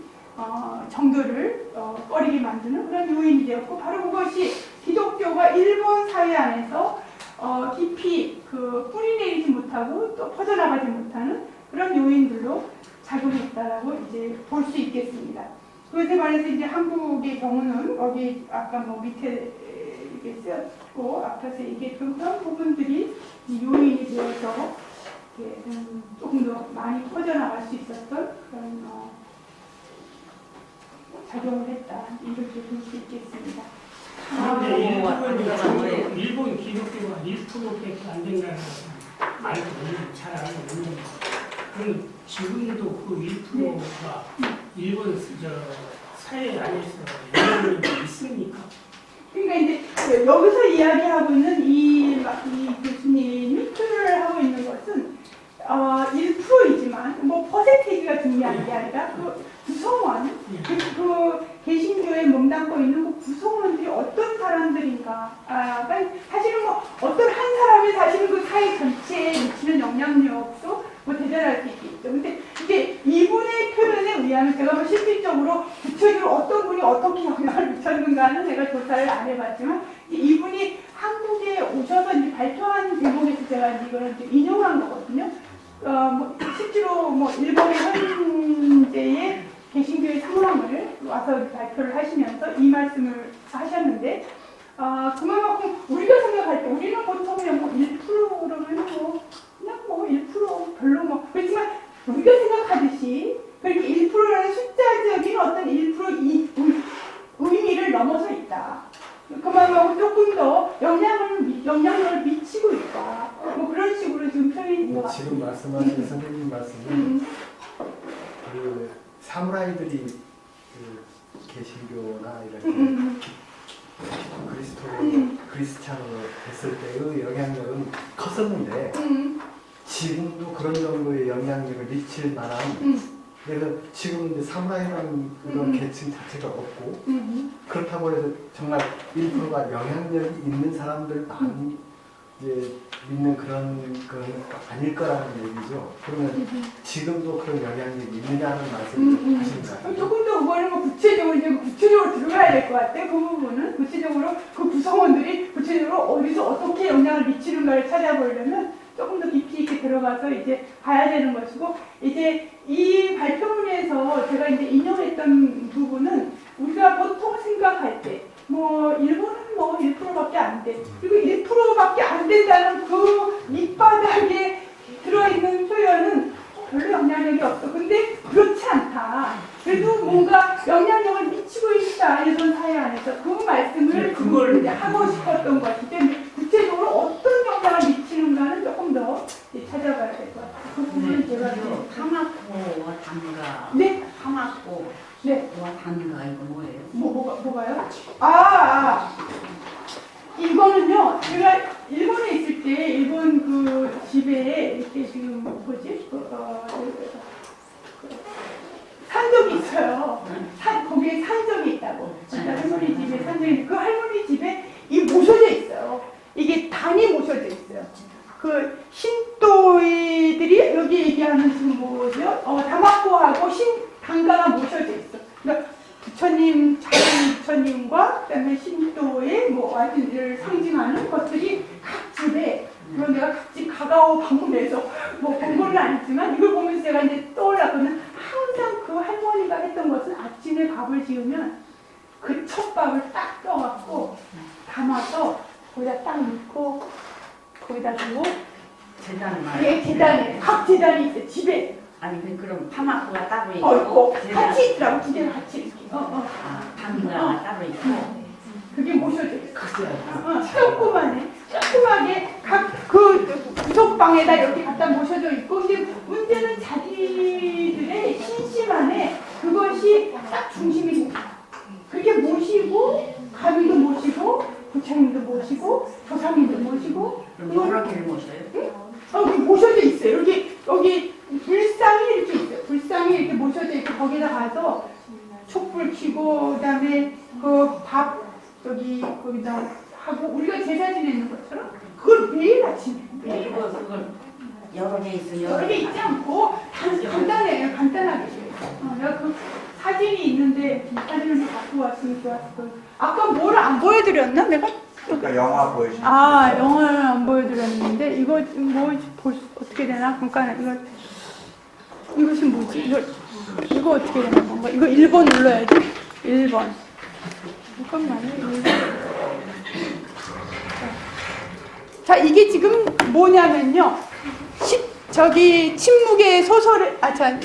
정교를 꺼리게 만드는 그런 요인이 되었고 바로 그것이 기독교가 일본 사회 안에서 깊이 그 뿌리 내리지 못하고 또 퍼져나가지 못하는 그런 요인들로 작용했다라고 이제 볼 수 있겠습니다. 그것에 반해서 이제 한국의 경우는 여기 아까 뭐 밑에 이렇게 쓰였고 앞에서 얘기했던 그런 부분들이 요인이 되어서 조금 더 많이 퍼져나갈 수 있었던 그런 작용을 했다 이렇게 볼 수 있겠습니다. 그런데 일본 기독교가 1%밖에 안 된다는 말도 잘 알고 있는데 그럼 지금도 그 1%가 일본 사회 안에서 영향력이 있습니까? 그러니까 이제 여기서 이야기하고 있는 이 교수님이 표현을 하고 있는 것은 1%이지만 뭐 퍼센테이지가 중요한 게 아니라 그 구성원, 그 개신교에 몸담고 있는 그 구성원들이 어떤 사람들인가. 그러니까 사실은 뭐 어떤 한 사람이 사실은 그 사회 전체에 미치는 영향력도 뭐 대단할 수 있겠죠. 근데 이제 이분의 표현에 의하면 제가 뭐 실질적으로 구체적으로 어떤 분이 어떻게 영향을 미쳤는가는 제가 조사를 안 해봤지만 이분이 한국에 오셔서 이제 발표한 대목에서 제가 이거를 이제 인용한 거거든요. 뭐 실제로 뭐 일본의 현재의 개신교의 상황을 와서 발표를 하시면서 이 말씀을 하셨는데 그만큼 우리가 생각할 때 우리는 보통 그냥 뭐 1% 그러면 그냥 뭐 1% 별로 뭐 그렇지만 우리가 생각하듯이 그렇게 1%라는 숫자적인 어떤 1%의 의미를 넘어서 있다. 그만큼 조금 더 영향력을 미치고 있다. 뭐 그런 식으로 지금 표현이 것 같아요. 지금 말씀하신 선생님 말씀은 그 사무라이들이 그 개신교나 이렇게 그리스찬으로 됐을 때의 영향력은 컸었는데 지금도 그런 정도의 영향력을 미칠 만한 그래서 지금 이제 사무라이라는 그런 계층 자체가 없고 그렇다고 해서 정말 1%가 영향력이 있는 사람들만 이제 믿는 그런 건 아닐 거라는 얘기죠. 그러면 지금도 그런 영향력이 있느냐는 말씀을 하신가요? 조금 더 그거는 뭐 구체적으로 들어가야 될 것 같아요. 그 부분은 구체적으로 그 구성원들이 구체적으로 어디서 어떻게 영향을 미치는가를 찾아보려면 조금 더 깊이 있게 들어가서 이제 봐야 되는 것이고 이제 이 발표문에서 제가 이제 인용했던 부분은 우리가 보통 생각할 때 뭐 일본은 뭐 1%밖에 안 돼. 그리고 1%밖에 안 된다는 그 밑바닥에 들어있는 표현은 별로 영향력이 없어. 근데 그렇지 않다. 그래도 뭔가 영향력을 미치고 있다. 일본 사회 안에서 그 말씀을 그걸 이제 하고 싶었던 것이죠. 구체적으로 어떤 영향을 미치는가는 조금 더 찾아봐야 될 것 같아요. 그 부분은 제가 하마코와 단가. 네. 하마코. 네. 와 단가 이거 뭐예요? 뭐가요? 이거는요, 제가 일본에 있을 때 일본 그 집에 이렇게 지금 뭐지? 산적이 있어요. 거기에 산적이 있다고. 할머니 집에 산적이 있는데 그 할머니 집에 이 모셔져 있어요. 이게 단이 모셔져 있어요. 그 신도이들이 여기 얘기하는 지금 뭐죠? 다마코하고 단가가 모셔져 있어. 그러니까 부처님, 작은 부처님과 그다음에 신도의 뭐 아이들을 상징하는 것들이 각 집에, 물론 내가 각 집 가가오 방문해서 뭐 본 건 아니지만 이걸 보면서 제가 이제 떠올랐거든요. 항상 그 할머니가 했던 것은 아침에 밥을 지으면 그 첫 밥을 딱 떠갖고 담아서 거기다 딱 넣고 거기다 두고 재단을 예, 재단에 각 재단이 있어요. 집에. 아니 그럼 파마코가 따로 있고 있고 같이 있더라고. 두 개가 같이 이렇게. 단무가 따로 있고 그게 모셔져 있어. 조그맣게 각 그 구석방에다 이렇게 갖다 모셔져 있고, 근데 문제는 자기들의 신심 안에 그것이 딱 중심이 됩니다. 그게 모시고 가비도 모시고 부처님도 모시고 조상님도 모시고 그럼 여러 개를 모셔요? 여기 모셔져 있어요. 여기 불상이 이렇게 있어요. 불상이 이렇게 모셔져 있고 거기다 가서 촛불 켜고 그다음에 그 밥 거기다 하고 우리가 제사 지내는 것처럼 그걸 매일 아침에 매일 그걸 여러 개 있으면 여러 개 있지 않고 간단해요. 간단하게. 내가 그 사진이 있는데 사진을 갖고 왔으면 좋았을 거예요. 아까 뭐를 안 보여드렸나? 내가? 그러니까 영화 보여주는 영화를 안 보여드렸는데 이거 어떻게 되나? 그러니까 이것이 뭐지? 이거 어떻게 되는 건가? 이거 1번 눌러야지. 1번. 잠깐만요. 1번. 자, 이게 지금 뭐냐면요. 침묵의 소설의,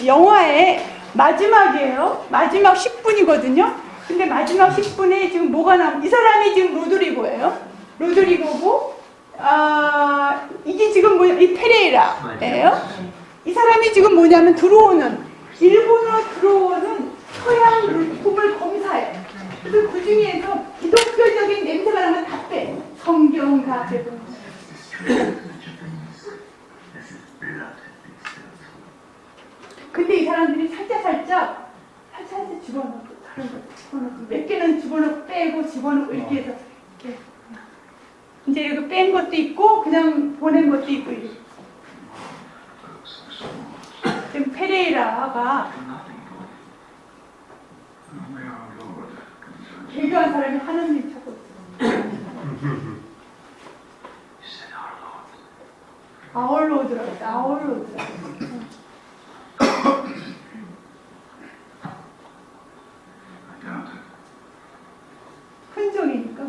영화의 마지막이에요. 마지막 10분이거든요. 근데 마지막 10분에 지금 뭐가 이 사람이 지금 로드리고예요. 로드리고고, 이게 지금 뭐냐, 이 페레이라예요. 이 사람이 지금 뭐냐면 일본으로 들어오는 서양 물품을 검사해요. 그래서 그 중에서 기독교적인 냄새가 나면 다 빼. 성경 다 빼고. 근데 이 사람들이 살짝 집어넣고 다른 거 집어넣고 몇 개는 집어넣고 빼고 집어넣고 이렇게 해서 이렇게. 이제 이렇게 뺀 것도 있고 그냥 보낸 것도 있고 이렇게. 지금 페레이라가 개교한 사람이 하나님 찾고 있어요. 아울로드라고 했어. 아울로드라고. 흔적이니까.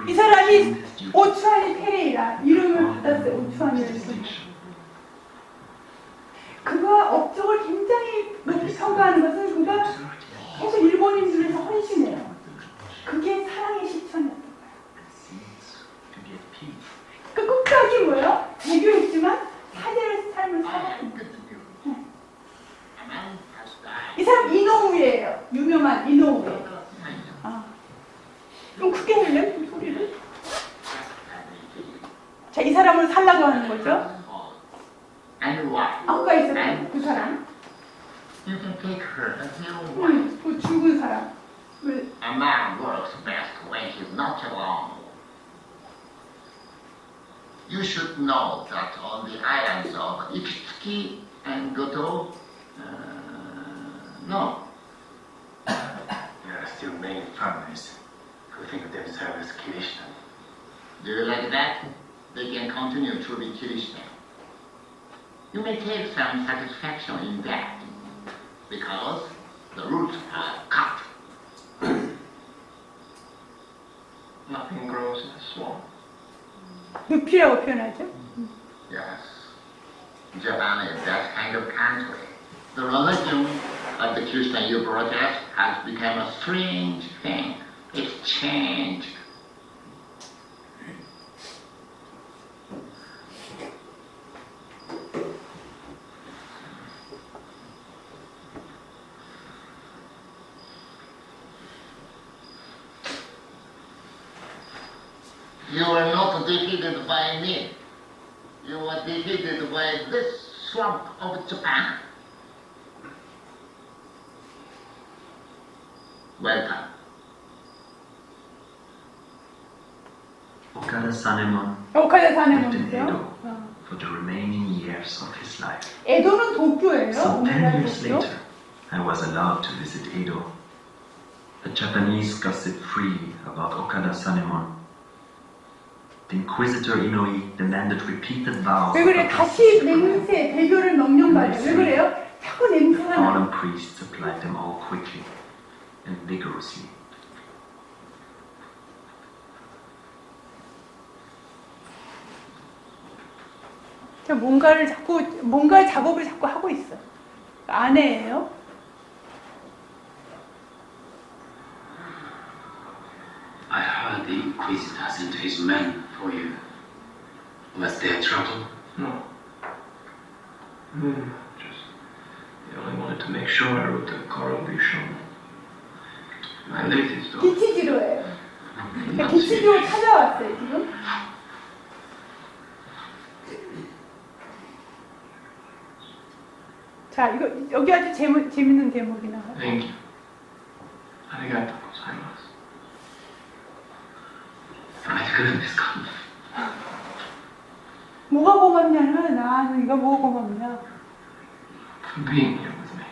이 사람이 오추아니 페레이라 이름을 받았어요. 오추아니를. 그가 업적을 굉장히 높이 평가하는 것은 그가 계속 일본인들에서 헌신해요. 그게 사랑의 실천이었던 거예요. 그 끝까지 뭐예요? 개교했지만 사제의 삶을 살았던 거예요. 이 사람 이노우예요. 유명한 이노우에. 좀 크게 할래? 좀 소리를. 자, 이 사람을 살라고 하는 거죠. 아까 있었던 그 사람. 그 죽은 사람. A man works best when he's not alone. You should know that on the islands of Ikitsuki and Goto, no. There are still many families who think themselves Krishna. Do you like that? They can continue to be Krishna. You may take some satisfaction in that, because the roots are cut. Nothing grows in a swamp. 늪이라고 표현하죠. Yes. Japan is that kind of country. The religion of the Krishna you protest has become a strange thing. It's changed. You were not defeated by me. You were defeated by this swamp of Japan. Welcome. Okada Sanemon 오카다 lived in 사네몬이죠. Edo for the remaining years of his life. 에도는 도쿄예요. Some 10 오늘날 years 도쿄. later, I was allowed to visit Edo. The Japanese gossiped freely about Okada Sanemon. The Inquisitor Inoi demanded repeated vows 왜 of 그래? 다시 냄새 대교를 명령받아요. 왜 그래요? 자꾸 The 냄새가 나. fallen priests applied them all quickly and vigorously. 뭔가의 작업을 자꾸 하고 있어. 아내예요. I heard the Inquisitor sent his men for you. Was there trouble? No. They only wanted to make sure I wrote the correlation. My latest though. 기치지로예요. 그러니까 기치지로 찾아왔어요 지금. 자, 이거 여기 아주 재밌는 대목이 나와요. Thank you. Arigato gozaimasu. やめてくるんですか? 뭐가 고맙냐는 나는 이거 뭐가 고맙냐. For being here with me.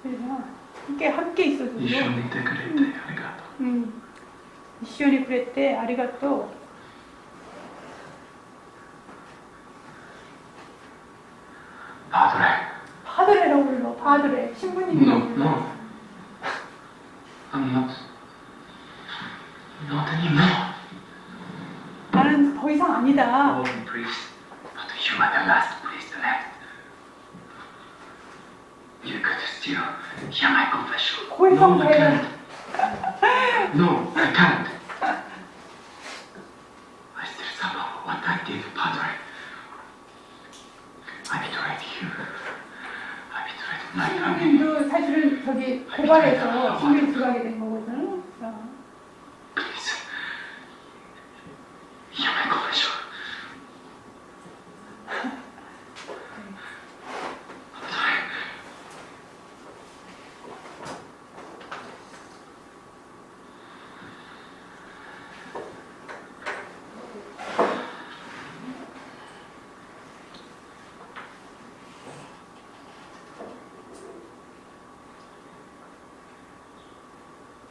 그래서 함께 있어줘서. 一緒にいてくれてありがとう. 이시온이 그랬대. 아리가또. Padre. 파드레라고 불러. 파드레. 신부님이라고 No, 불러. no. I'm not. Not anymore. 나는 더 이상 아니다. Fallen priest, but you are the last priest left. You could still hear my confession. No, 고해성 I 해. can't. No, I can't. I still suffer for what I did, Padre. I betrayed you. I betrayed my family. 신부님도 사실은 저기 고발해서 신부님 들어가게 된 거거든. Please, hear my confession.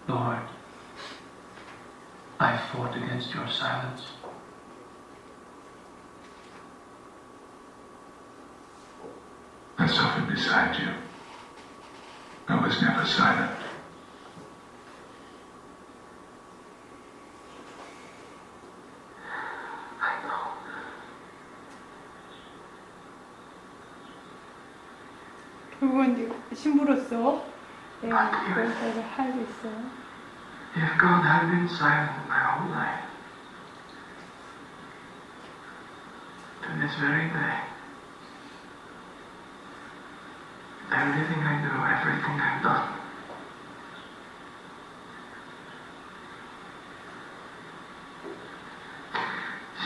Lord, I fought against your silence. I suffered beside you. I was never silent. I know. 결국은 이제 신부로서 내가 그걸 하고 있어요. If God had been silent my whole life, to this very day, everything I do, everything I've done,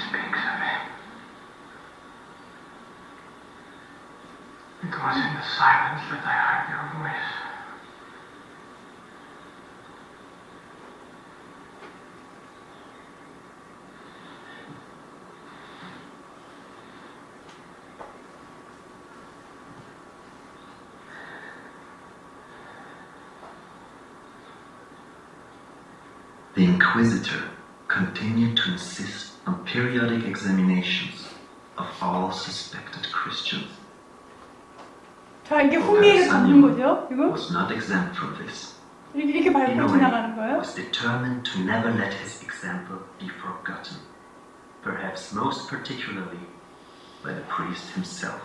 speaks of Him. It was in the silence that I heard your voice. The Inquisitor continued to insist on periodic examinations of all suspected Christians. 자, 이게 흥미를 갖는 거죠, 지금? Was not exempt from this. 이렇게 밟고 지나가는 Inoue 거예요. was determined to never let his example be forgotten, perhaps most particularly by the priest himself.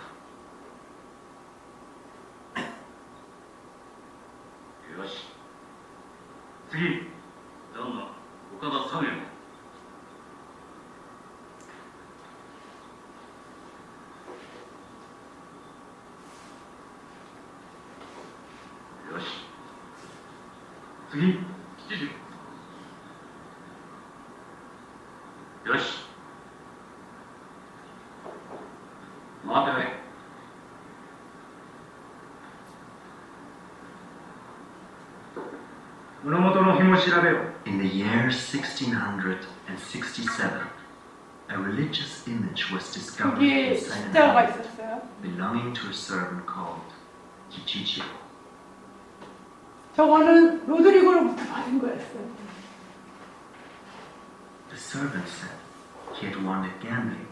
よし。次。旦那、岡田左右。よし。次。吉次。よし。In the year 1667, a religious image was discovered 거기에 inside an 십자가가 abbey 있었어요. belonging to a servant called Kichichio. 저거는 로드리고로부터 받은 거였어요. The servant said he had wanted gambling,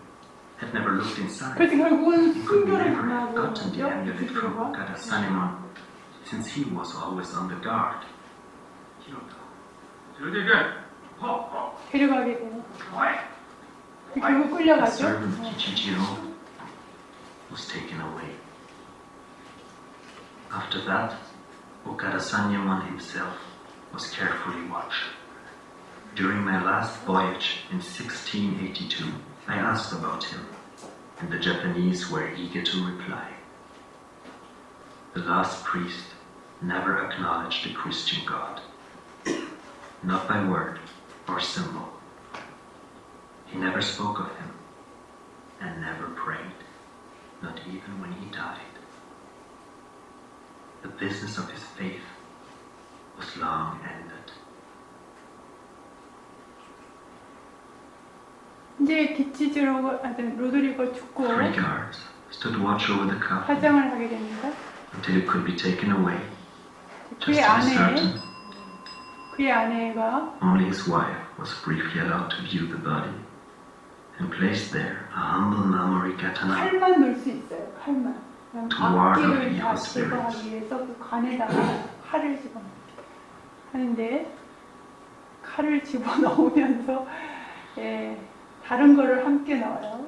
had never looked inside, 그래서 결국은 and could 순교를 never have 당하고 gotten the amulet from 로드리고가 Okada Sanemon, since he was always on the guard. 데려가게 돼요. 결국 The 끌려가죠. servant Kichichio was taken away. After that, Okada Sanyamon himself was carefully watched. During my last voyage in 1682, I asked about him, and the Japanese were eager to reply. The last priest never acknowledged the Christian God, not by word or symbol. He never spoke of him, and never prayed, not even when he died. The business of his faith was long ended. 이제 로드리고 죽고 Three guards stood watch over the coffin 화장을 하게 됩니다. until it could be taken away. 그의 Just to be 아내, certain, 그의 아내가 only his wife was briefly allowed to view the body, and placed there a humble Mamori katana 칼만 넣을 수 있어요. 칼만. 그냥 To ward off 악기를 다 evil spirits. 제거하기 위해서 그 관에다가 칼을 집어넣습니다. 하는데 칼을 집어넣으면서 다른 거를 함께 넣어요.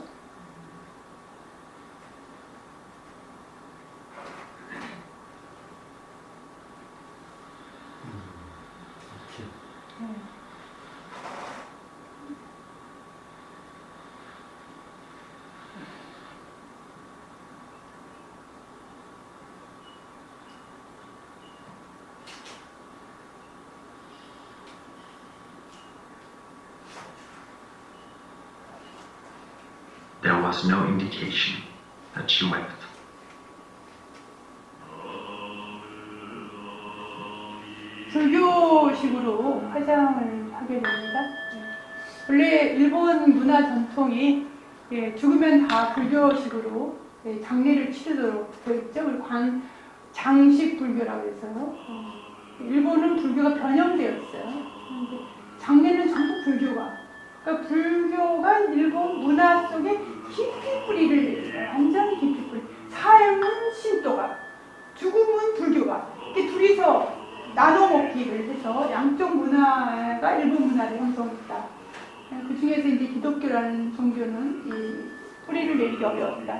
There was no indication that she wept. 불교식으로 화장을 하게 됩니다. 원래 일본 문화 전통이 죽으면 다 불교식으로 장례를 치르도록 되어 있죠. 그리고 장식 불교라고 해서요. 일본은 불교가 변형되었어요. 근데 장례는 전부 불교가. 그러니까 불교가 일본 문화 속에 깊이 뿌리를 내려요. 완전히 깊이 뿌리. 삶은 신도가, 죽음은 불교가. 이렇게 둘이서 나눠 먹기를 해서 양쪽 문화가 일본 문화를 형성했다. 그 중에서 이제 기독교라는 종교는 이 뿌리를 내리기 어려웠다.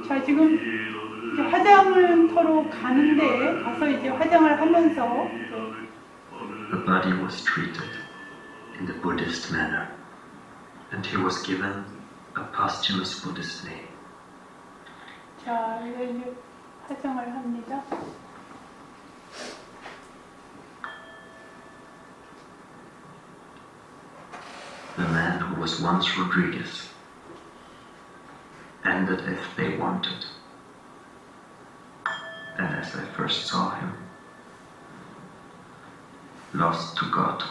자, 지금 이제 화장을 터로 가는데 가서 이제 화장을 하면서 The body was treated in the Buddhist manner, and he was given a posthumous Buddhist name. 자, 이제 화장을 합니다. The man who was once Rodriguez ended if they wanted. And as I first saw him, lost to God.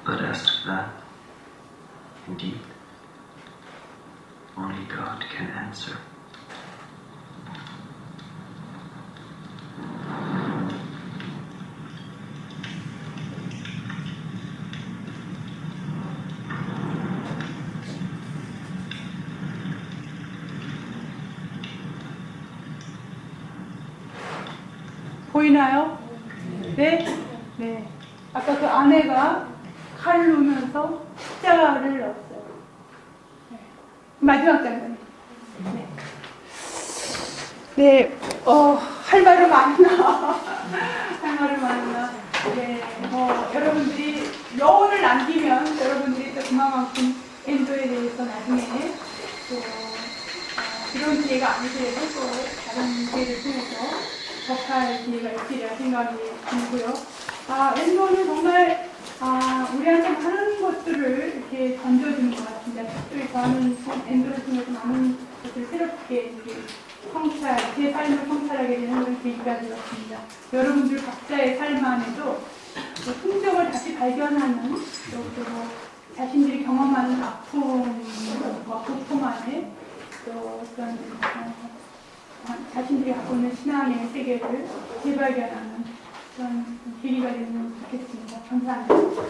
But as to that, indeed, only God can answer. 보이나요? 네? 네. 아까 그 아내가 칼을 놓으면서 십자가를 넣었어요. 네. 마지막 장면. 네. 네, 할 말은 많나? 할 말은 많나? 네, 여러분들이 여운을 남기면 여러분들이 또 그만큼 엔도에 대해서 나중에 또 이런 기회가 아니더라도 또 다른 기회를 통해서 접할 기회가 있으리라 생각이 들고요. 엔도는 정말 우리한테 많은 것들을 이렇게 던져주는 것 같습니다. 특별히 저는 엔도를 통해서 많은 것들을 새롭게 이렇게 제 삶을 성찰하게 되는 그런 계기가 되었습니다. 여러분들 각자의 삶 안에도 풍경을 다시 발견하는, 또 자신들이 경험하는 아픔과 고통 안에 또 어떤 자신들이 갖고 있는 신앙의 세계를 재발견하는 그런 계기가 되면 좋겠습니다. 감사합니다.